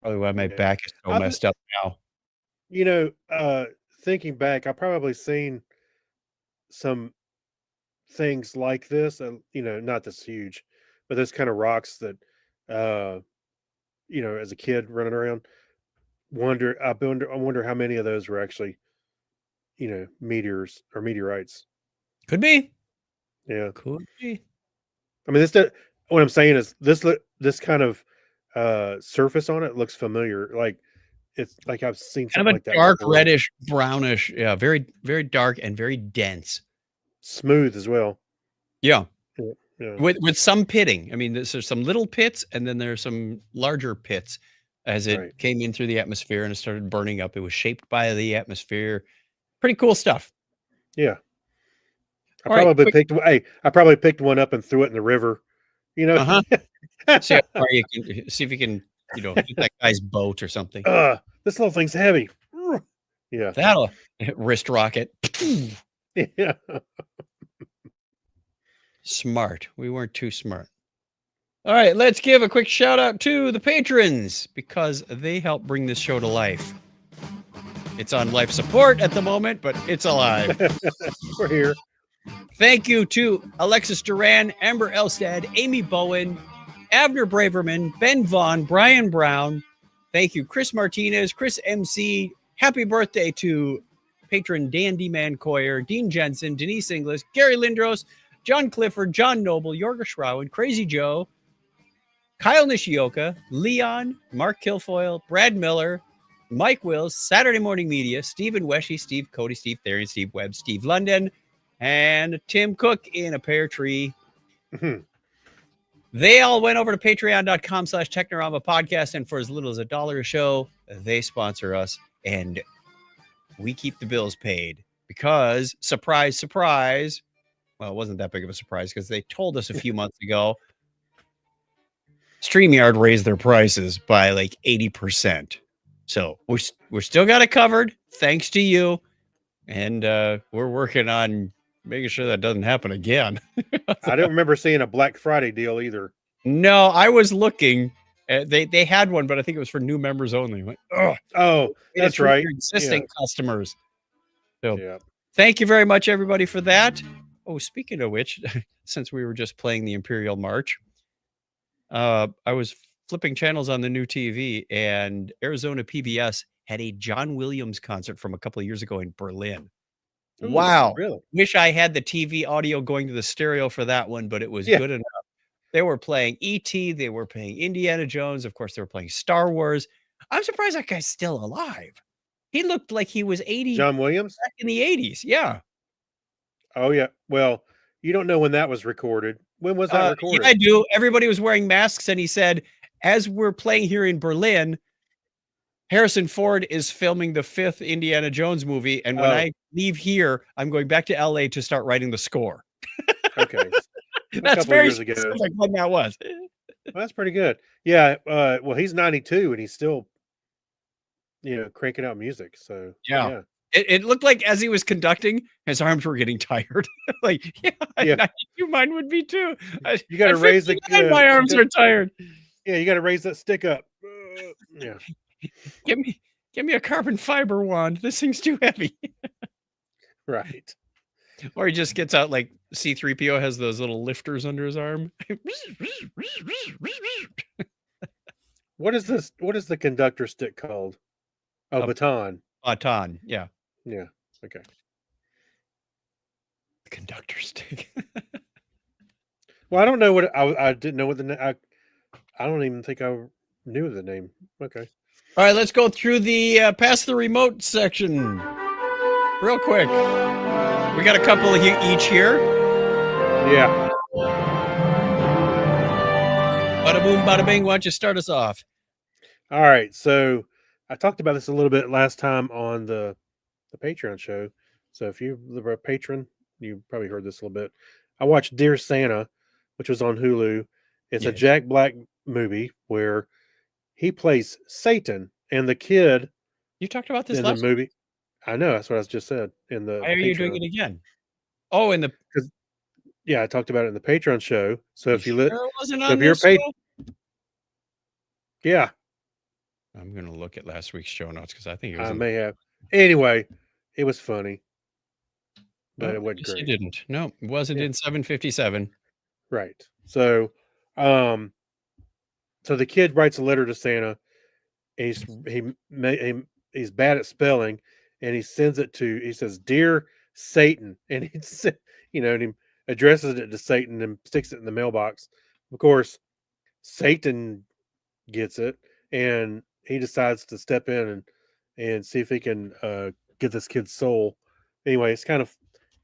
Probably why my Yeah. back is so I've- messed up now. Thinking back, I've probably seen some things like this, not this huge, but those kind of rocks that, as a kid running around. I wonder how many of those were actually, meteors or meteorites. Could be. Yeah. Could be. I mean, what I'm saying is this kind of surface on it looks familiar. Like it's like I've seen Kind something of like a that dark before. reddish, brownish. Yeah, very, very dark and very dense. Smooth as well. Yeah. Yeah. Yeah. With some pitting. I mean, there's some little pits and then there's some larger pits as it Right. came in through the atmosphere and it started burning up. It was shaped by the atmosphere. Pretty cool stuff. Yeah. All right, quick. I probably picked one up and threw it in the river. You know. Uh-huh. See how far you can see if you can, hit that guy's boat or something. This little thing's heavy. Yeah. That'll wrist rocket. Yeah. Smart. We weren't too smart. All right, let's give a quick shout out to the patrons because they help bring this show to life. It's on life support at the moment, but it's alive. We're here. Thank you to Alexis Duran, Amber Elstad, Amy Bowen, Abner Braverman, Ben Vaughn, Brian Brown. Thank you, Chris Martinez, Chris MC. Happy birthday to patron Dandy Mancoyer, Dean Jensen, Denise Inglis, Gary Lindros, John Clifford, John Noble, Yorga Schrowen, Crazy Joe, Kyle Nishioka, Leon, Mark Kilfoyle, Brad Miller, Mike Wills, Saturday Morning Media, Stephen Weshy, Steve Cody, Steve Therian, Steve Webb, Steve London, and Tim Cook in a pear tree. Mhm. They all went over to patreon.com/Technorama podcast, and for as little as $1 a show, they sponsor us, and we keep the bills paid because, surprise, surprise, well, it wasn't that big of a surprise because they told us a few months ago, StreamYard raised their prices by like 80%. So we're still got it covered, thanks to you, and we're working on making sure that doesn't happen again. I don't remember seeing a Black Friday deal either. No, I was looking. They had one, but I think it was for new members only. Like, Oh, that's right. Your existing customers. So Yeah. thank you very much, everybody, for that. Oh, speaking of which, since we were just playing the Imperial March, I was flipping channels on the new TV, and Arizona PBS had a John Williams concert from a couple of years ago in Berlin. Ooh, Wow. really? Wish I had the TV audio going to the stereo for that one, but it was Yeah. good enough. They were playing E.T., they were playing Indiana Jones, of course, they were playing Star Wars. I'm surprised that guy's still alive. He looked like he was 80 John Williams? back in the 80s. Yeah. Oh, yeah. Well, you don't know when that was recorded. When was that recorded? Yeah, I do. Everybody was wearing masks, and he said, as we're playing here in Berlin, Harrison Ford is filming the 5th Indiana Jones movie, and when I leave here, I'm going back to LA to start writing the score. Okay. That's couple very years ago. specific when that was. Well, that's pretty good. Yeah. Well, he's 92 and he's still, cranking out music. So Yeah. It looked like as he was conducting, his arms were getting tired. Like, Yeah. 92, mine would be too. You got to At raise the 59, my arms are tired. Yeah, you got to raise that stick up. Yeah. Give me a carbon fiber wand. This thing's too heavy. Right. Or he just gets out like C-3PO has those little lifters under his arm. What is this? What is the conductor stick called? Oh, A- baton. Baton, yeah. Yeah. Okay. The conductor stick. Well, I don't know what I didn't know what I don't even think I knew the name. Okay. All right, let's go through the pass the remote section real quick. We got a couple of each here. Yeah. Bada boom, bada bing. Why don't you start us off? All right. So I talked about this a little bit last time on the Patreon show. So if you are a patron, you probably heard this a little bit. I watched Dear Santa, which was on Hulu. It's a Yes. Jack Black movie where he plays Satan, and the kid You talked about this in the last. movie. I know that's what I just said in the. Why are you doing Patreon. it again? Oh, in the. Yeah, I talked about it in the Patreon show. So if you sure it wasn't so on if you're this a show? yeah, I'm gonna look at last week's show notes because I think it was. I in may have. Anyway, it was funny, but Oh, it wasn't yes, great. you didn't. No, it wasn't Yeah. in 757. Right. So, so the kid writes a letter to Santa, he's bad at spelling, and he sends it to. He says, "Dear Satan," and and he addresses it to Satan and sticks it in the mailbox. Of course, Satan gets it, and he decides to step in and see if he can get this kid's soul. Anyway, it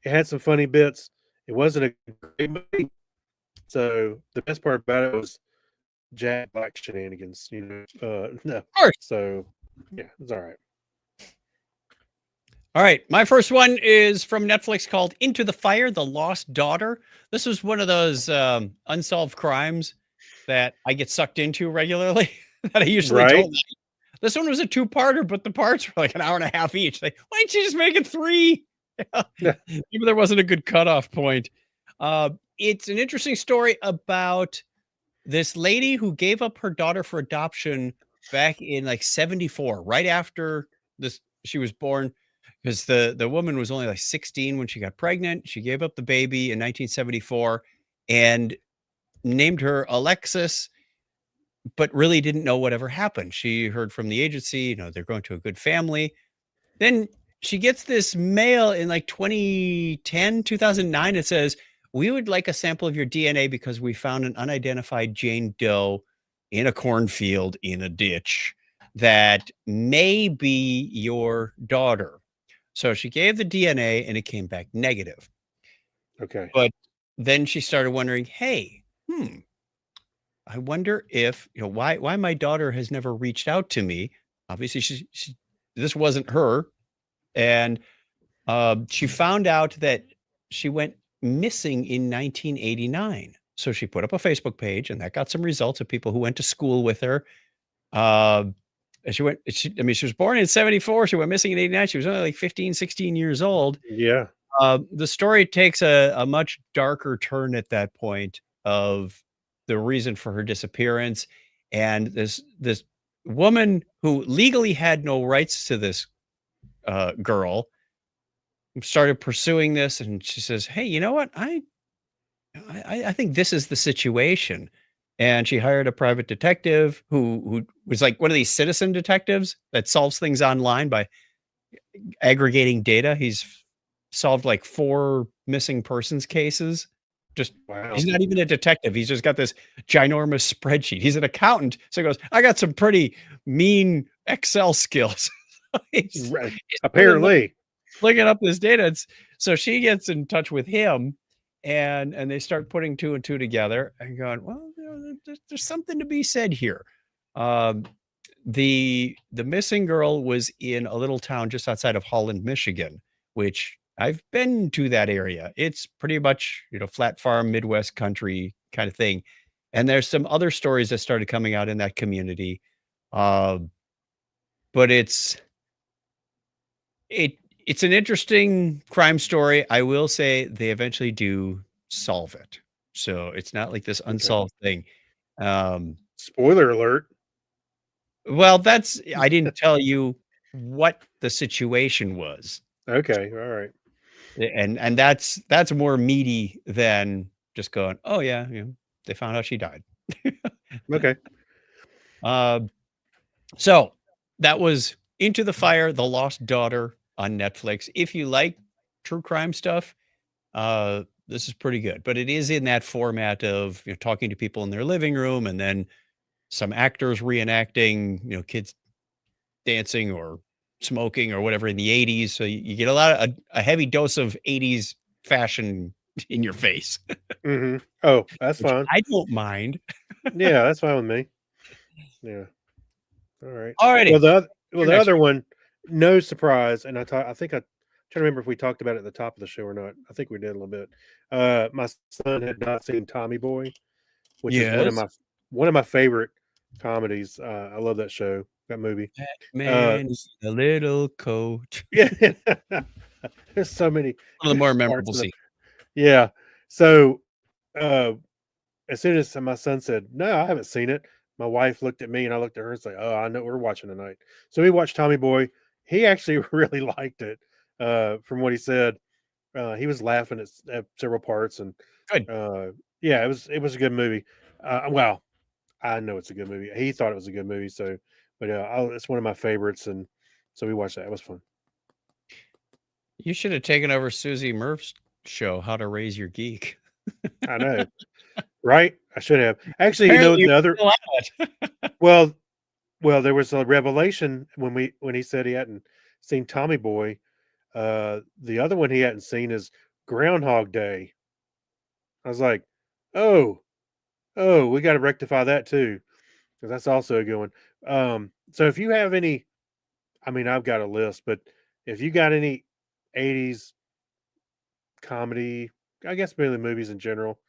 had some funny bits. It wasn't a great movie. So the best part about it was Jack Black shenanigans. No. Of course. So yeah, it's all right. All right. My first one is from Netflix called Into the Fire, The Lost Daughter. This was one of those unsolved crimes that I get sucked into regularly that I usually Right. don't like. This one was a two-parter, but the parts were like an hour and a half each. Like, why didn't you just make it 3? Yeah. Maybe there wasn't a good cutoff point. It's an interesting story about this lady who gave up her daughter for adoption back in like 74, right after she was born, because the woman was only like 16 when she got pregnant. She gave up the baby in 1974 and named her Alexis, but really didn't know whatever happened. She heard from the agency, they're going to a good family. Then she gets this mail in like 2009. It says, "We would like a sample of your DNA because we found an unidentified Jane Doe in a cornfield in a ditch that may be your daughter." So she gave the DNA and it came back negative. Okay. But then she started wondering, hey, I wonder if, why my daughter has never reached out to me. Obviously, this wasn't her. And she found out that she went missing in 1989. So she put up a Facebook page, and that got some results of people who went to school with her. And she was born in 74. She went missing in 89. She was only like 15, 16 years old. Yeah. The story takes a much darker turn at that point of the reason for her disappearance. And this woman who legally had no rights to this girl started pursuing this, and she says, "Hey, you know what? I think this is the situation." And she hired a private detective who was like one of these citizen detectives that solves things online by aggregating data. He's solved like 4 missing persons cases. Wow. He's not even a detective. He's just got this ginormous spreadsheet. He's an accountant. So he goes, "I got some pretty mean Excel skills." he's Apparently. looking up this data. So she gets in touch with him, and they start putting 2 and 2 together and going, well, there's something to be said here. The missing girl was in a little town just outside of Holland, Michigan, which I've been to that area. It's pretty much, flat farm, Midwest country kind of thing. And there's some other stories that started coming out in that community. But it's an interesting crime story. I will say they eventually do solve it. So it's not like this unsolved thing. Spoiler alert. Well, I didn't tell you what the situation was. Okay. All right. And that's more meaty than just going, "Oh yeah, they found out she died." Okay. So that was Into the Fire, The Lost Daughter on Netflix. If you like true crime stuff, this is pretty good. But it is in that format of talking to people in their living room, and then some actors reenacting, kids dancing or smoking or whatever in the 80s. So you get a heavy dose of 80s fashion in your face. Mm-hmm. Oh, that's Which fine. I don't mind. Yeah, that's fine with me. Yeah. All right. Alrighty. Well, the next other one, no surprise, and I think I trying to remember if we talked about it at the top of the show or not. I think we did a little bit. My son had not seen Tommy Boy, which is one of my favorite comedies. I love that show, that movie. Man, the little coat. Yeah, there's so many. One of the more parts memorable of the- scenes. Yeah. So, as soon as my son said, "No, I haven't seen it," my wife looked at me and I looked at her and said, "Oh, I know we're watching tonight." So we watched Tommy Boy. He actually really liked it. From what he said, he was laughing at several parts, and Good. it was a good movie. Well, I know it's a good movie. He thought it was a good movie, so But it's one of my favorites, and so we watched that. It was fun. You should have taken over Susie Murph's show, How to Raise Your Geek. I know, right? I should have actually. Apparently The other still have it. well, there was a revelation when he said he hadn't seen Tommy Boy. The other one he hadn't seen is Groundhog Day. I was like, oh, we got to rectify that too, because that's also a good one. So if you have any, I mean, I've got a list, but if you got any 80s comedy, I guess mainly movies in general,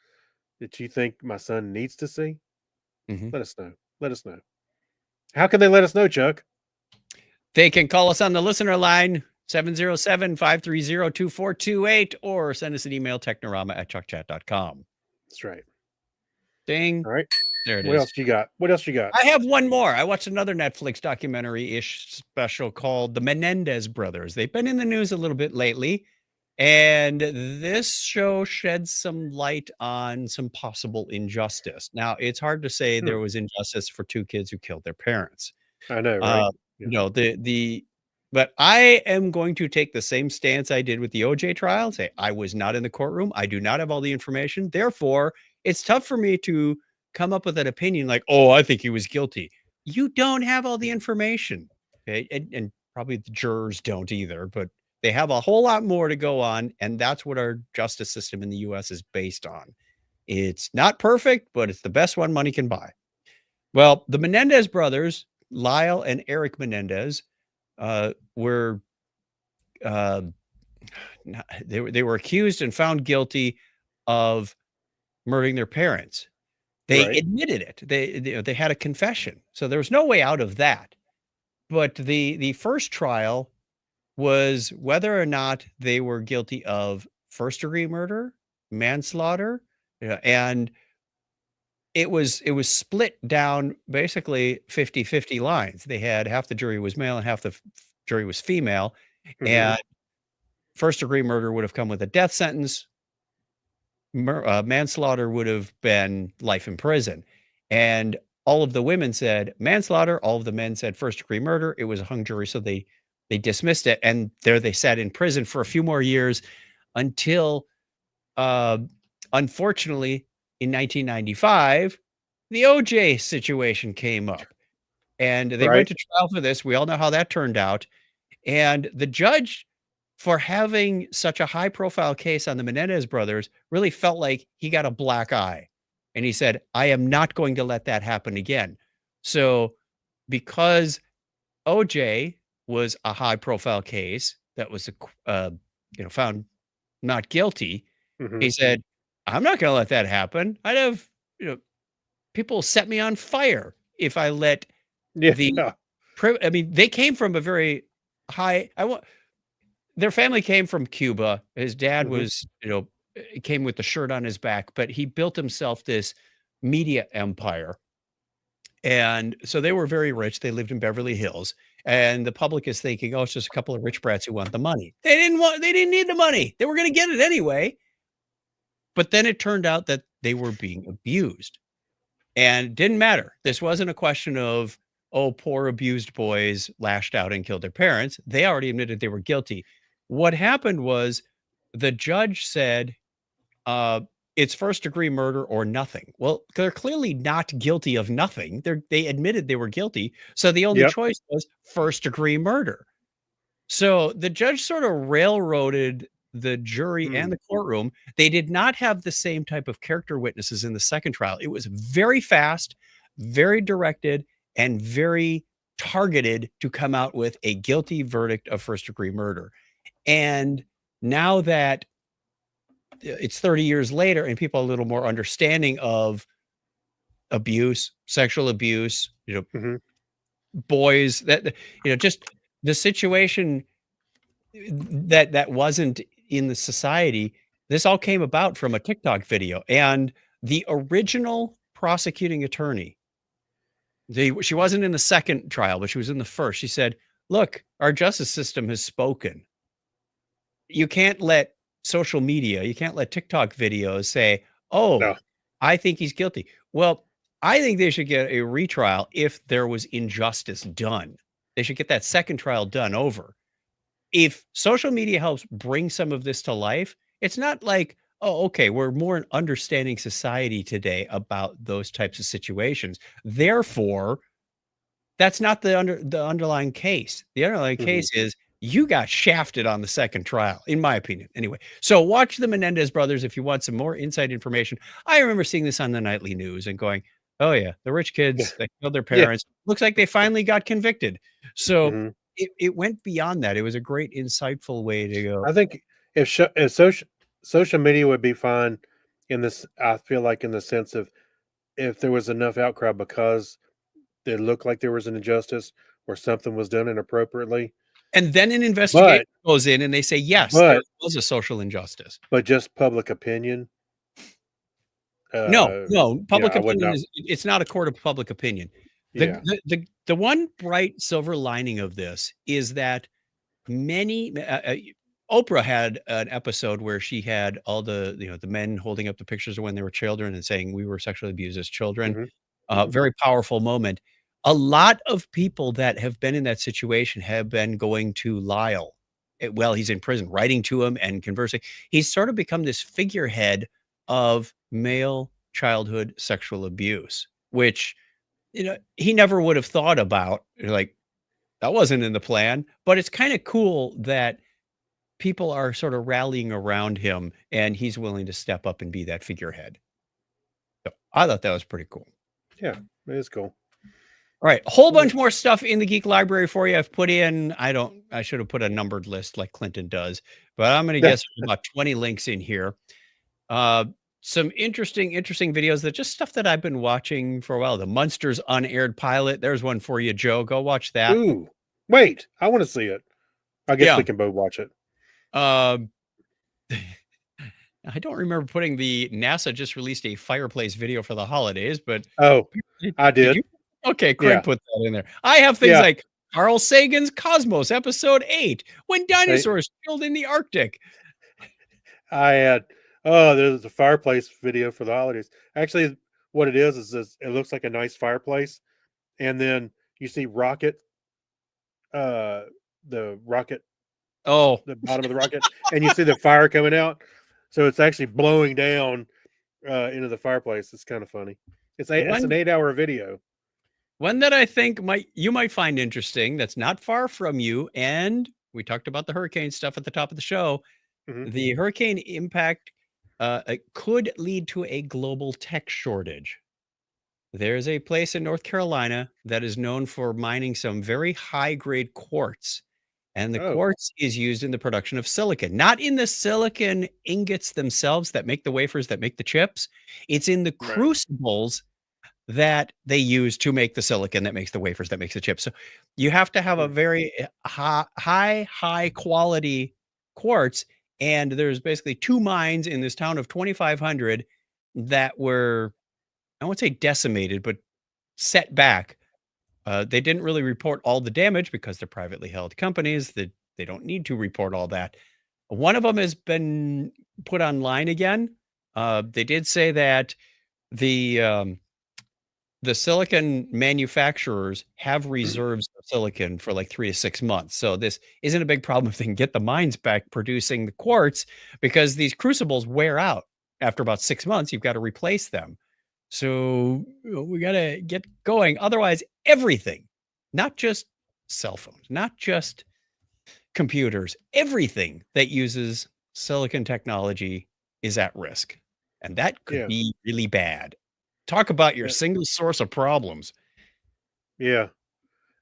that you think my son needs to see, Mhm. let us know. Let us know. How can they let us know, Chuck? They can call us on the listener line, 707-530-2428, or send us an email, technorama@chuckchat.com. That's right. Ding. All right. There it What is. else you got? What else you got? I have one more. I watched another Netflix documentary-ish special called The Menendez Brothers. They've been in the news a little bit lately, and this show sheds some light on some possible injustice. Now, it's hard to say there was injustice for two kids who killed their parents. I know, right? Uh, Yeah. No, but I am going to take the same stance I did with the OJ trial, say I was not in the courtroom. I do not have all the information. Therefore, it's tough for me to come up with an opinion like, oh, I think he was guilty. You don't have all the information. Okay. And probably the jurors don't either, but they have a whole lot more to go on. And that's what our justice system in the US is based on. It's not perfect, but it's the best one money can buy. Well, the Menendez brothers, Lyle and Eric Menendez, were they were accused and found guilty of murdering their parents. They Right. admitted it. They had a confession, so there was no way out of that. But the first trial was whether or not they were guilty of first degree murder, manslaughter, and it was split down basically 50-50 lines. They had half the jury was male and half the jury was female, Mhm. and first degree murder would have come with a death sentence. Manslaughter would have been life in prison. And all of the women said manslaughter. All of the men said first degree murder. It was a hung jury, so they dismissed it. And there they sat in prison for a few more years until, unfortunately, in 1995, the OJ situation came up, and they Right. went to trial for this. We all know how that turned out. And the judge, for having such a high profile case on the Menendez brothers, really felt like he got a black eye. And he said, I am not going to let that happen again. So, because OJ was a high profile case that was, found not guilty, Mhm. he said, I'm not going to let that happen. I'd have, people set me on fire if I let Yeah. the, I mean, they came from a very high, their family came from Cuba. His dad Mhm. was, came with the shirt on his back, but he built himself this media empire. And so they were very rich. They lived in Beverly Hills. And the public is thinking, oh, it's just a couple of rich brats who want the money. They didn't need the money. They were going to get it anyway. But then it turned out that they were being abused. And it didn't matter. This wasn't a question of, oh, poor abused boys lashed out and killed their parents. They already admitted they were guilty. What happened was the judge said, it's first degree murder or nothing. Well, they're clearly not guilty of nothing. They admitted they were guilty. So the only Yep. choice was first degree murder. So the judge sort of railroaded the jury and the courtroom. They did not have the same type of character witnesses in the second trial. It was very fast, very directed, and very targeted to come out with a guilty verdict of first degree murder. And now that it's 30 years later and people are a little more understanding of abuse, sexual abuse, Mhm. boys that, just the situation that wasn't in the society. This all came about from a TikTok video, and the original prosecuting attorney, she wasn't in the second trial, but she was in the first. She said, look, our justice system has spoken. You can't let social media, you can't let TikTok videos say, oh, No. I think he's guilty. Well, I think they should get a retrial if there was injustice done. They should get that second trial done over. If social media helps bring some of this to life, it's not like, oh, okay, we're more an understanding society today about those types of situations. Therefore, that's not the underlying case. The underlying Mhm. case is you got shafted on the second trial, in my opinion. Anyway, so watch the Menendez brothers if you want some more inside information. I remember seeing this on the nightly news and going, "Oh yeah, the rich Yeah. kids that killed their Yeah. parents. Looks like they finally got convicted." So Mhm. it went beyond that. It was a great insightful way to go. I think if social media would be fine in this, I feel like in the sense of if there was enough outcry because it looked like there was an injustice or something was done inappropriately, And then an investigation but goes in and they say, yes, there but was a social injustice. but just public opinion. No, Uh, no, yeah, public I would opinion not. it's not a court of public opinion. The Yeah. the one bright silver lining of this is that many Oprah had an episode where she had all the men holding up the pictures of when they were children and saying we were sexually abused as children. Hmm. Hmm. Very powerful moment. A lot of people that have been in that situation have been going to Lyle. Well, he's in prison, writing to him and conversing. He's sort of become this figurehead of male childhood sexual abuse, which he never would have thought about. Like that wasn't in the plan, but it's kind of cool that people are sort of rallying around him and he's willing to step up and be that figurehead. So I thought that was pretty cool. Yeah, it is cool. All right, a whole Yeah. bunch more stuff in the Geek Library for you. I've put in, I should have put a numbered list like Clinton does, but I'm going to guess about 20 links in here. Uh, some interesting videos that just stuff that I've been watching for a while. The Munsters unaired pilot. There's one for you, Joe. Go watch that. Ooh, wait, I want to see it. I guess Yeah. we can both watch it. Um, I don't remember putting the NASA just released a fireplace video for the holidays, but Oh, I did. you? Okay, Craig Yeah. put that in there. I have things Yeah. like Carl Sagan's Cosmos, episode 8, when dinosaurs chilled in the Arctic. I had there's a fireplace video for the holidays. Actually, what it is it looks like a nice fireplace, and then you see the rocket, Oh, the bottom of the rocket, and you see the fire coming out. So it's actually blowing down into the fireplace. It's kind of funny. It's an 8-hour video. one that I think you might find interesting that's not far from you, and we talked about the hurricane stuff at the top of the show. Mhm. The hurricane impact it could lead to a global tech shortage. There's a place in North Carolina that is known for mining some very high grade quartz. And the Oh, quartz is used in the production of silicon, not in the silicon ingots themselves that make the wafers that make the chips. It's in the right. crucibles that they use to make the silicon that makes the wafers that makes the chips. So you have to have a very high quality quartz. And there's basically two mines in this town of 2,500 that were, I won't say decimated, but set back. They didn't really report all the damage because they're privately held companies that they don't need to report all that. One of them has been put online again. They did say that the the silicon manufacturers have reserves of silicon for like 3 to 6 months. So this isn't a big problem if they can get the mines back producing the quartz because these crucibles wear out after about 6 months. You've got to replace them. So we got to get going. Otherwise, everything, not just cell phones, not just computers, everything that uses silicon technology is at risk. And that could Yeah. be really bad. Talk about your Yeah. single source of problems. Yeah.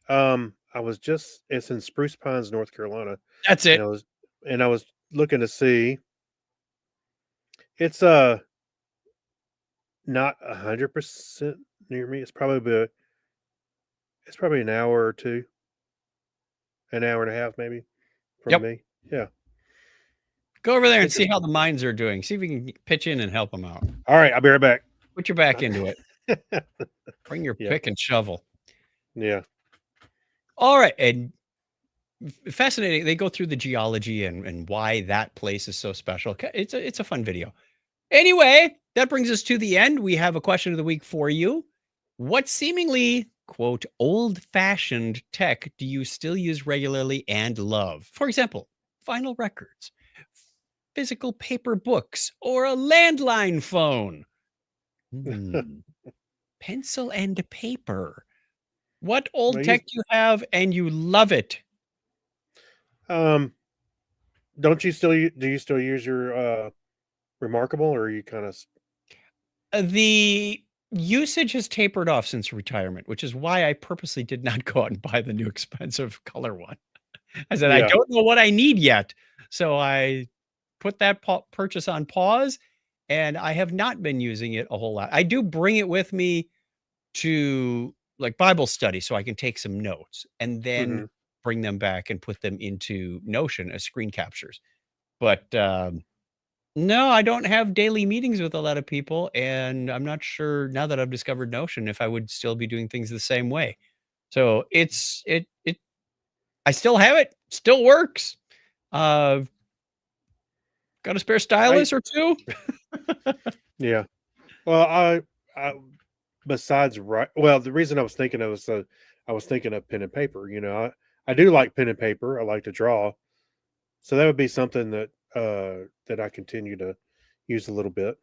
It's in Spruce Pines, North Carolina, That's and it. I was looking to see. It's not 100% near me. It's probably an hour or two, an hour and a half maybe from Yep. me. Yeah. Go over there and Think see how the mines are doing. See if you can pitch in and help them out. All right, I'll be right back. Put your back into it. Bring your Yeah. pick and shovel. Yeah. All right. And fascinating. They go through the geology and why that place is so special. It's a fun video. Anyway, that brings us to the end. We have a question of the week for you. What seemingly, quote, old-fashioned tech do you still use regularly and love? For example, vinyl records, physical paper books, or a landline phone? Hmm. Pencil and paper. What I old use, tech do you have and you love it? um, don't you still do you still use your Remarkable, or are you kind of The usage has tapered off since retirement, which is why I purposely did not go out and buy the new expensive color one. I said, I yeah? don't know what I need yet. So I put that purchase on pause and I have not been using it a whole lot. I do bring it with me to like Bible study so I can take some notes and then Hmm. bring them back and put them into Notion as screen captures. But no, I don't have daily meetings with a lot of people. And I'm not sure now that I've discovered Notion if I would still be doing things the same way. So it I still have it, still works. Uh, got a spare I stylus or 2? Yeah. Well, I besides right. Well, the reason I was thinking of was I was thinking of pen and paper. I do like pen and paper. I like to draw, so that would be something that I continue to use a little bit.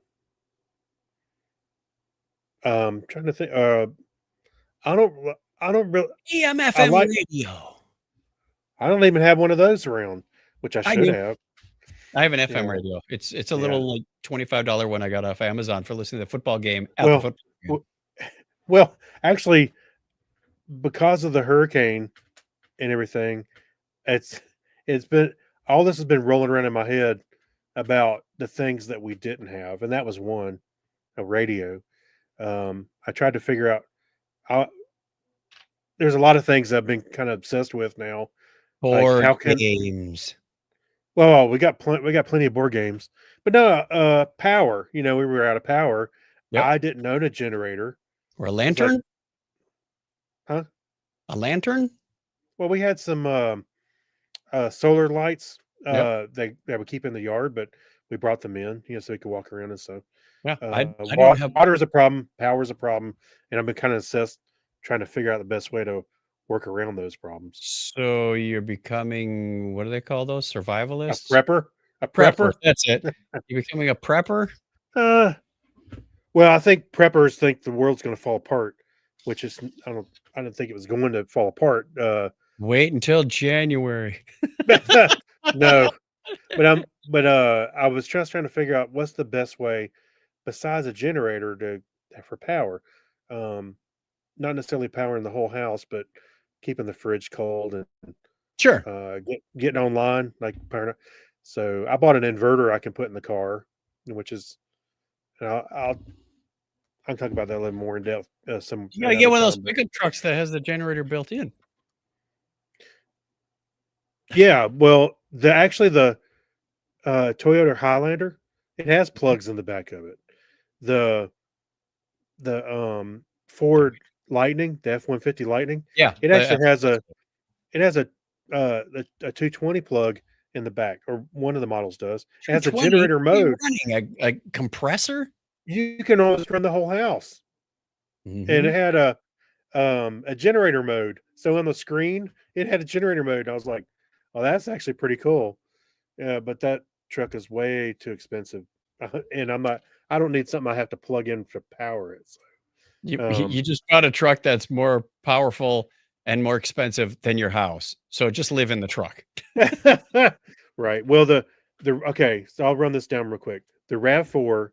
Trying to think. I don't. I don't really. I AM/FM like. radio. I don't even have one of those around, which I I should do. have. I have an FM Yeah. radio. It's a Yeah. little, like, $25 one I got off Amazon for listening to the football game at the Well. football game. w- Well, actually, because of the hurricane and everything, it's it's been all this has been rolling around in my head about the things that we didn't have, and that was one, a radio. I tried to figure out. I, there's a lot of things I've been kind of obsessed with now. Like Board how can games. well we got plenty of board games, but no power. We were out of power. Yep. I didn't own a generator. Or a It's like, lantern? huh? A lantern? Well, we had some solar lights Yep. they would keep in the yard, but we brought them in, so we could walk around and stuff. Yeah. I don't have Water is a problem, power is a problem, and I've been kind of obsessed trying to figure out the best way to work around those problems. so you're becoming what do they call those? A Survivalists? prepper, a Prepper, prepper. that's it. You're becoming a prepper? Uh, well, I think preppers think the world's going to fall apart, which is I don't think it was going to fall apart. Wait until January. No, but I was just trying to figure out what's the best way besides a generator to for power. Um, Not necessarily powering the whole house, but keeping the fridge cold and Sure. getting online, like powering. So I bought an inverter I can put in the car, which is and I'll talk about that a little more in depth some You gotta get another one of those time. But pickup trucks that has the generator built in. yeah, well, the Toyota Highlander, it has plugs in the back of it. The Ford Lightning, the F-150 Lightning, Yeah, it the actually has a 220 plug in the back, or one of the models does. It has a 220, generator what are you mode. running, a compressor? You can almost run the whole house, and Mhm. it had a generator mode. So on the screen, it had a generator mode. And I was like, "Oh, that's actually pretty cool." Yeah, but that truck is way too expensive, and I don't need something I have to plug in to power it. You So, you just bought a truck that's more powerful and more expensive than your house, so just live in the truck. right. Well, the okay. So I'll run this down real quick. The Rav4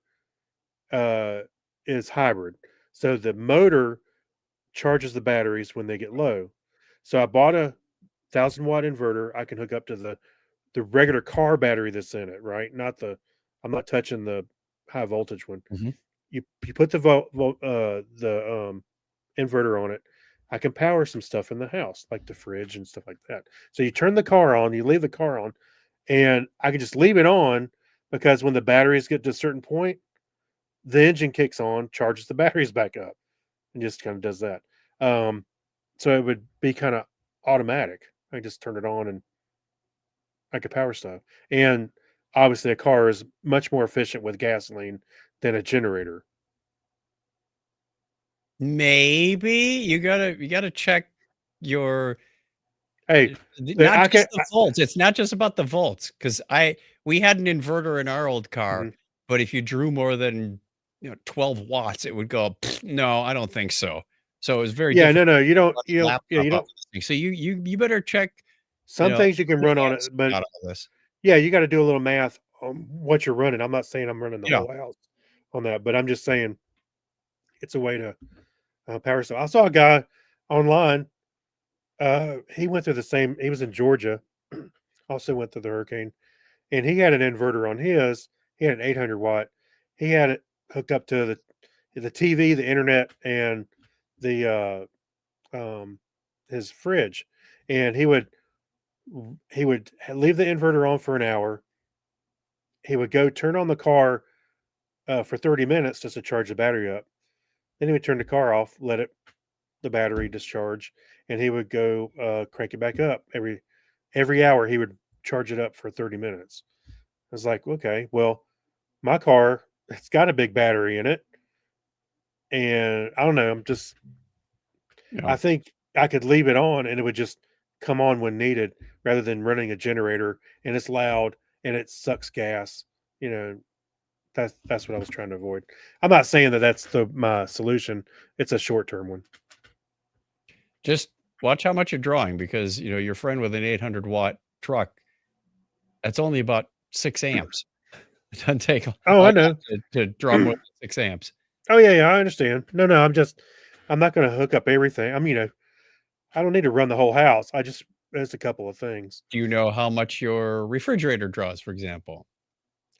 uh, is hybrid, so the motor charges the batteries when they get low. So I bought a 1,000-watt inverter. I can hook up to the regular car battery that's in it. Right, not the. I'm not touching the high voltage one. Mhm. You put the inverter on it. I can power some stuff in the house, like the fridge and stuff like that. So you turn the car on, you leave the car on, and I can just leave it on because when the batteries get to a certain point, the engine kicks on, charges the batteries back up, and just kind of does that. Um, so it would be kind of automatic. I just turn it on and I could power stuff. And obviously, a car is much more efficient with gasoline than a generator. Maybe you gotta check your Hey, not I just can. the volts. It's not just about the volts because we had an inverter in our old car, Mhm. but if you drew more than 12 watts, it would go. No, I don't think so. So it was very Yeah, difficult no, you to don't. run You the don't. Yeah, laptop you off don't. of this thing. So you better check. Some things you can how run many on amps it, you but got out of this. yeah, you got to do a little math on what you're running. I'm not saying I'm running the Yeah. whole house on that, but I'm just saying it's a way to power. So I saw a guy online. He went through the same. He was in Georgia, also went through the hurricane, and he had an inverter on his. He had an 800 watt. He had it hooked up to the TV, the internet, and the his fridge, and he would leave the inverter on for an hour. He would go turn on the car for 30 minutes just to charge the battery up. Then he would turn the car off, let the battery discharge, and he would go crank it back up every hour. He would charge it up for 30 minutes. I was like, okay, well, my car, it's got a big battery in it, and I don't know. I think I could leave it on and it would just come on when needed rather than running a generator and it's loud and it sucks gas. You know, that's what I was trying to avoid. I'm not saying that that's my solution. It's a short term one. Just watch how much you're drawing because your friend with an 800-watt truck, that's only about 6 amps. It doesn't take a Oh, I lot know. to draw more than 6 amps. Oh yeah, I understand. No, I'm not going to hook up everything. I don't need to run the whole house. There's a couple of things. Do you know how much your refrigerator draws, for example?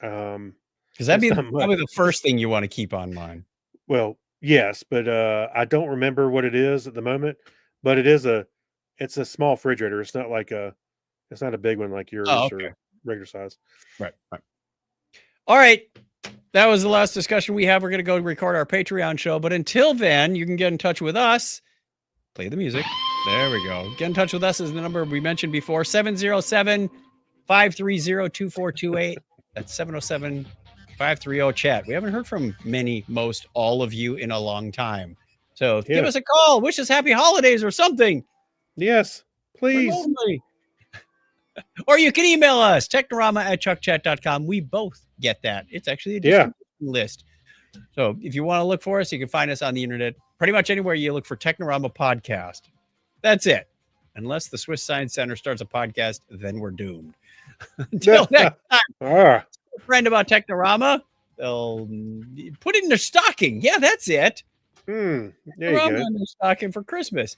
Um, Because that'd it's be not much. probably the first thing you want to keep online. Well, yes, but I don't remember what it is at the moment. But it's a small refrigerator. It's not a big one like Oh, yours okay. or regular size. Right. All right. That was the last discussion we have. We're going to go record our Patreon show. But until then, you can get in touch with us. Play the music. There we go. Get in touch with us is the number we mentioned before 707 530 2428. That's 707 530 chat. We haven't heard from most, all of you in a long time. So give Yeah. us a call. Wish us happy holidays or something. Yes, We're please. lonely. Or you can email us, technorama@chuckchat.com. We both get that. It's actually a Yeah. distribution list. So if you want to look for us, you can find us on the internet, pretty much anywhere you look for Technorama Podcast. That's it. Unless the Swiss Science Center starts a podcast, then we're doomed. Until next time, Ah, a friend about Technorama, they'll put it in their stocking. Yeah, that's it. there you Technorama go. in their stocking for Christmas.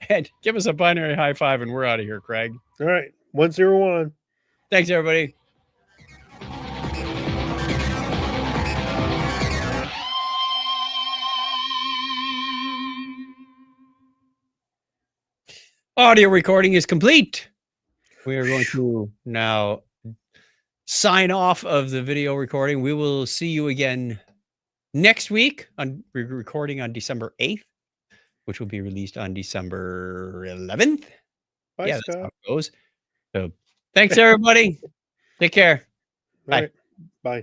And give us a binary high five, and we're out of here, Craig. All right, 101. Thanks, everybody. Audio recording is complete. We are going to now sign off of the video recording. We will see you again next week on recording on December 8th, which will be released on December 11th. Bye, Yeah, that's how Scott. it goes. So thanks, everybody. Take care. All Bye. right. Bye.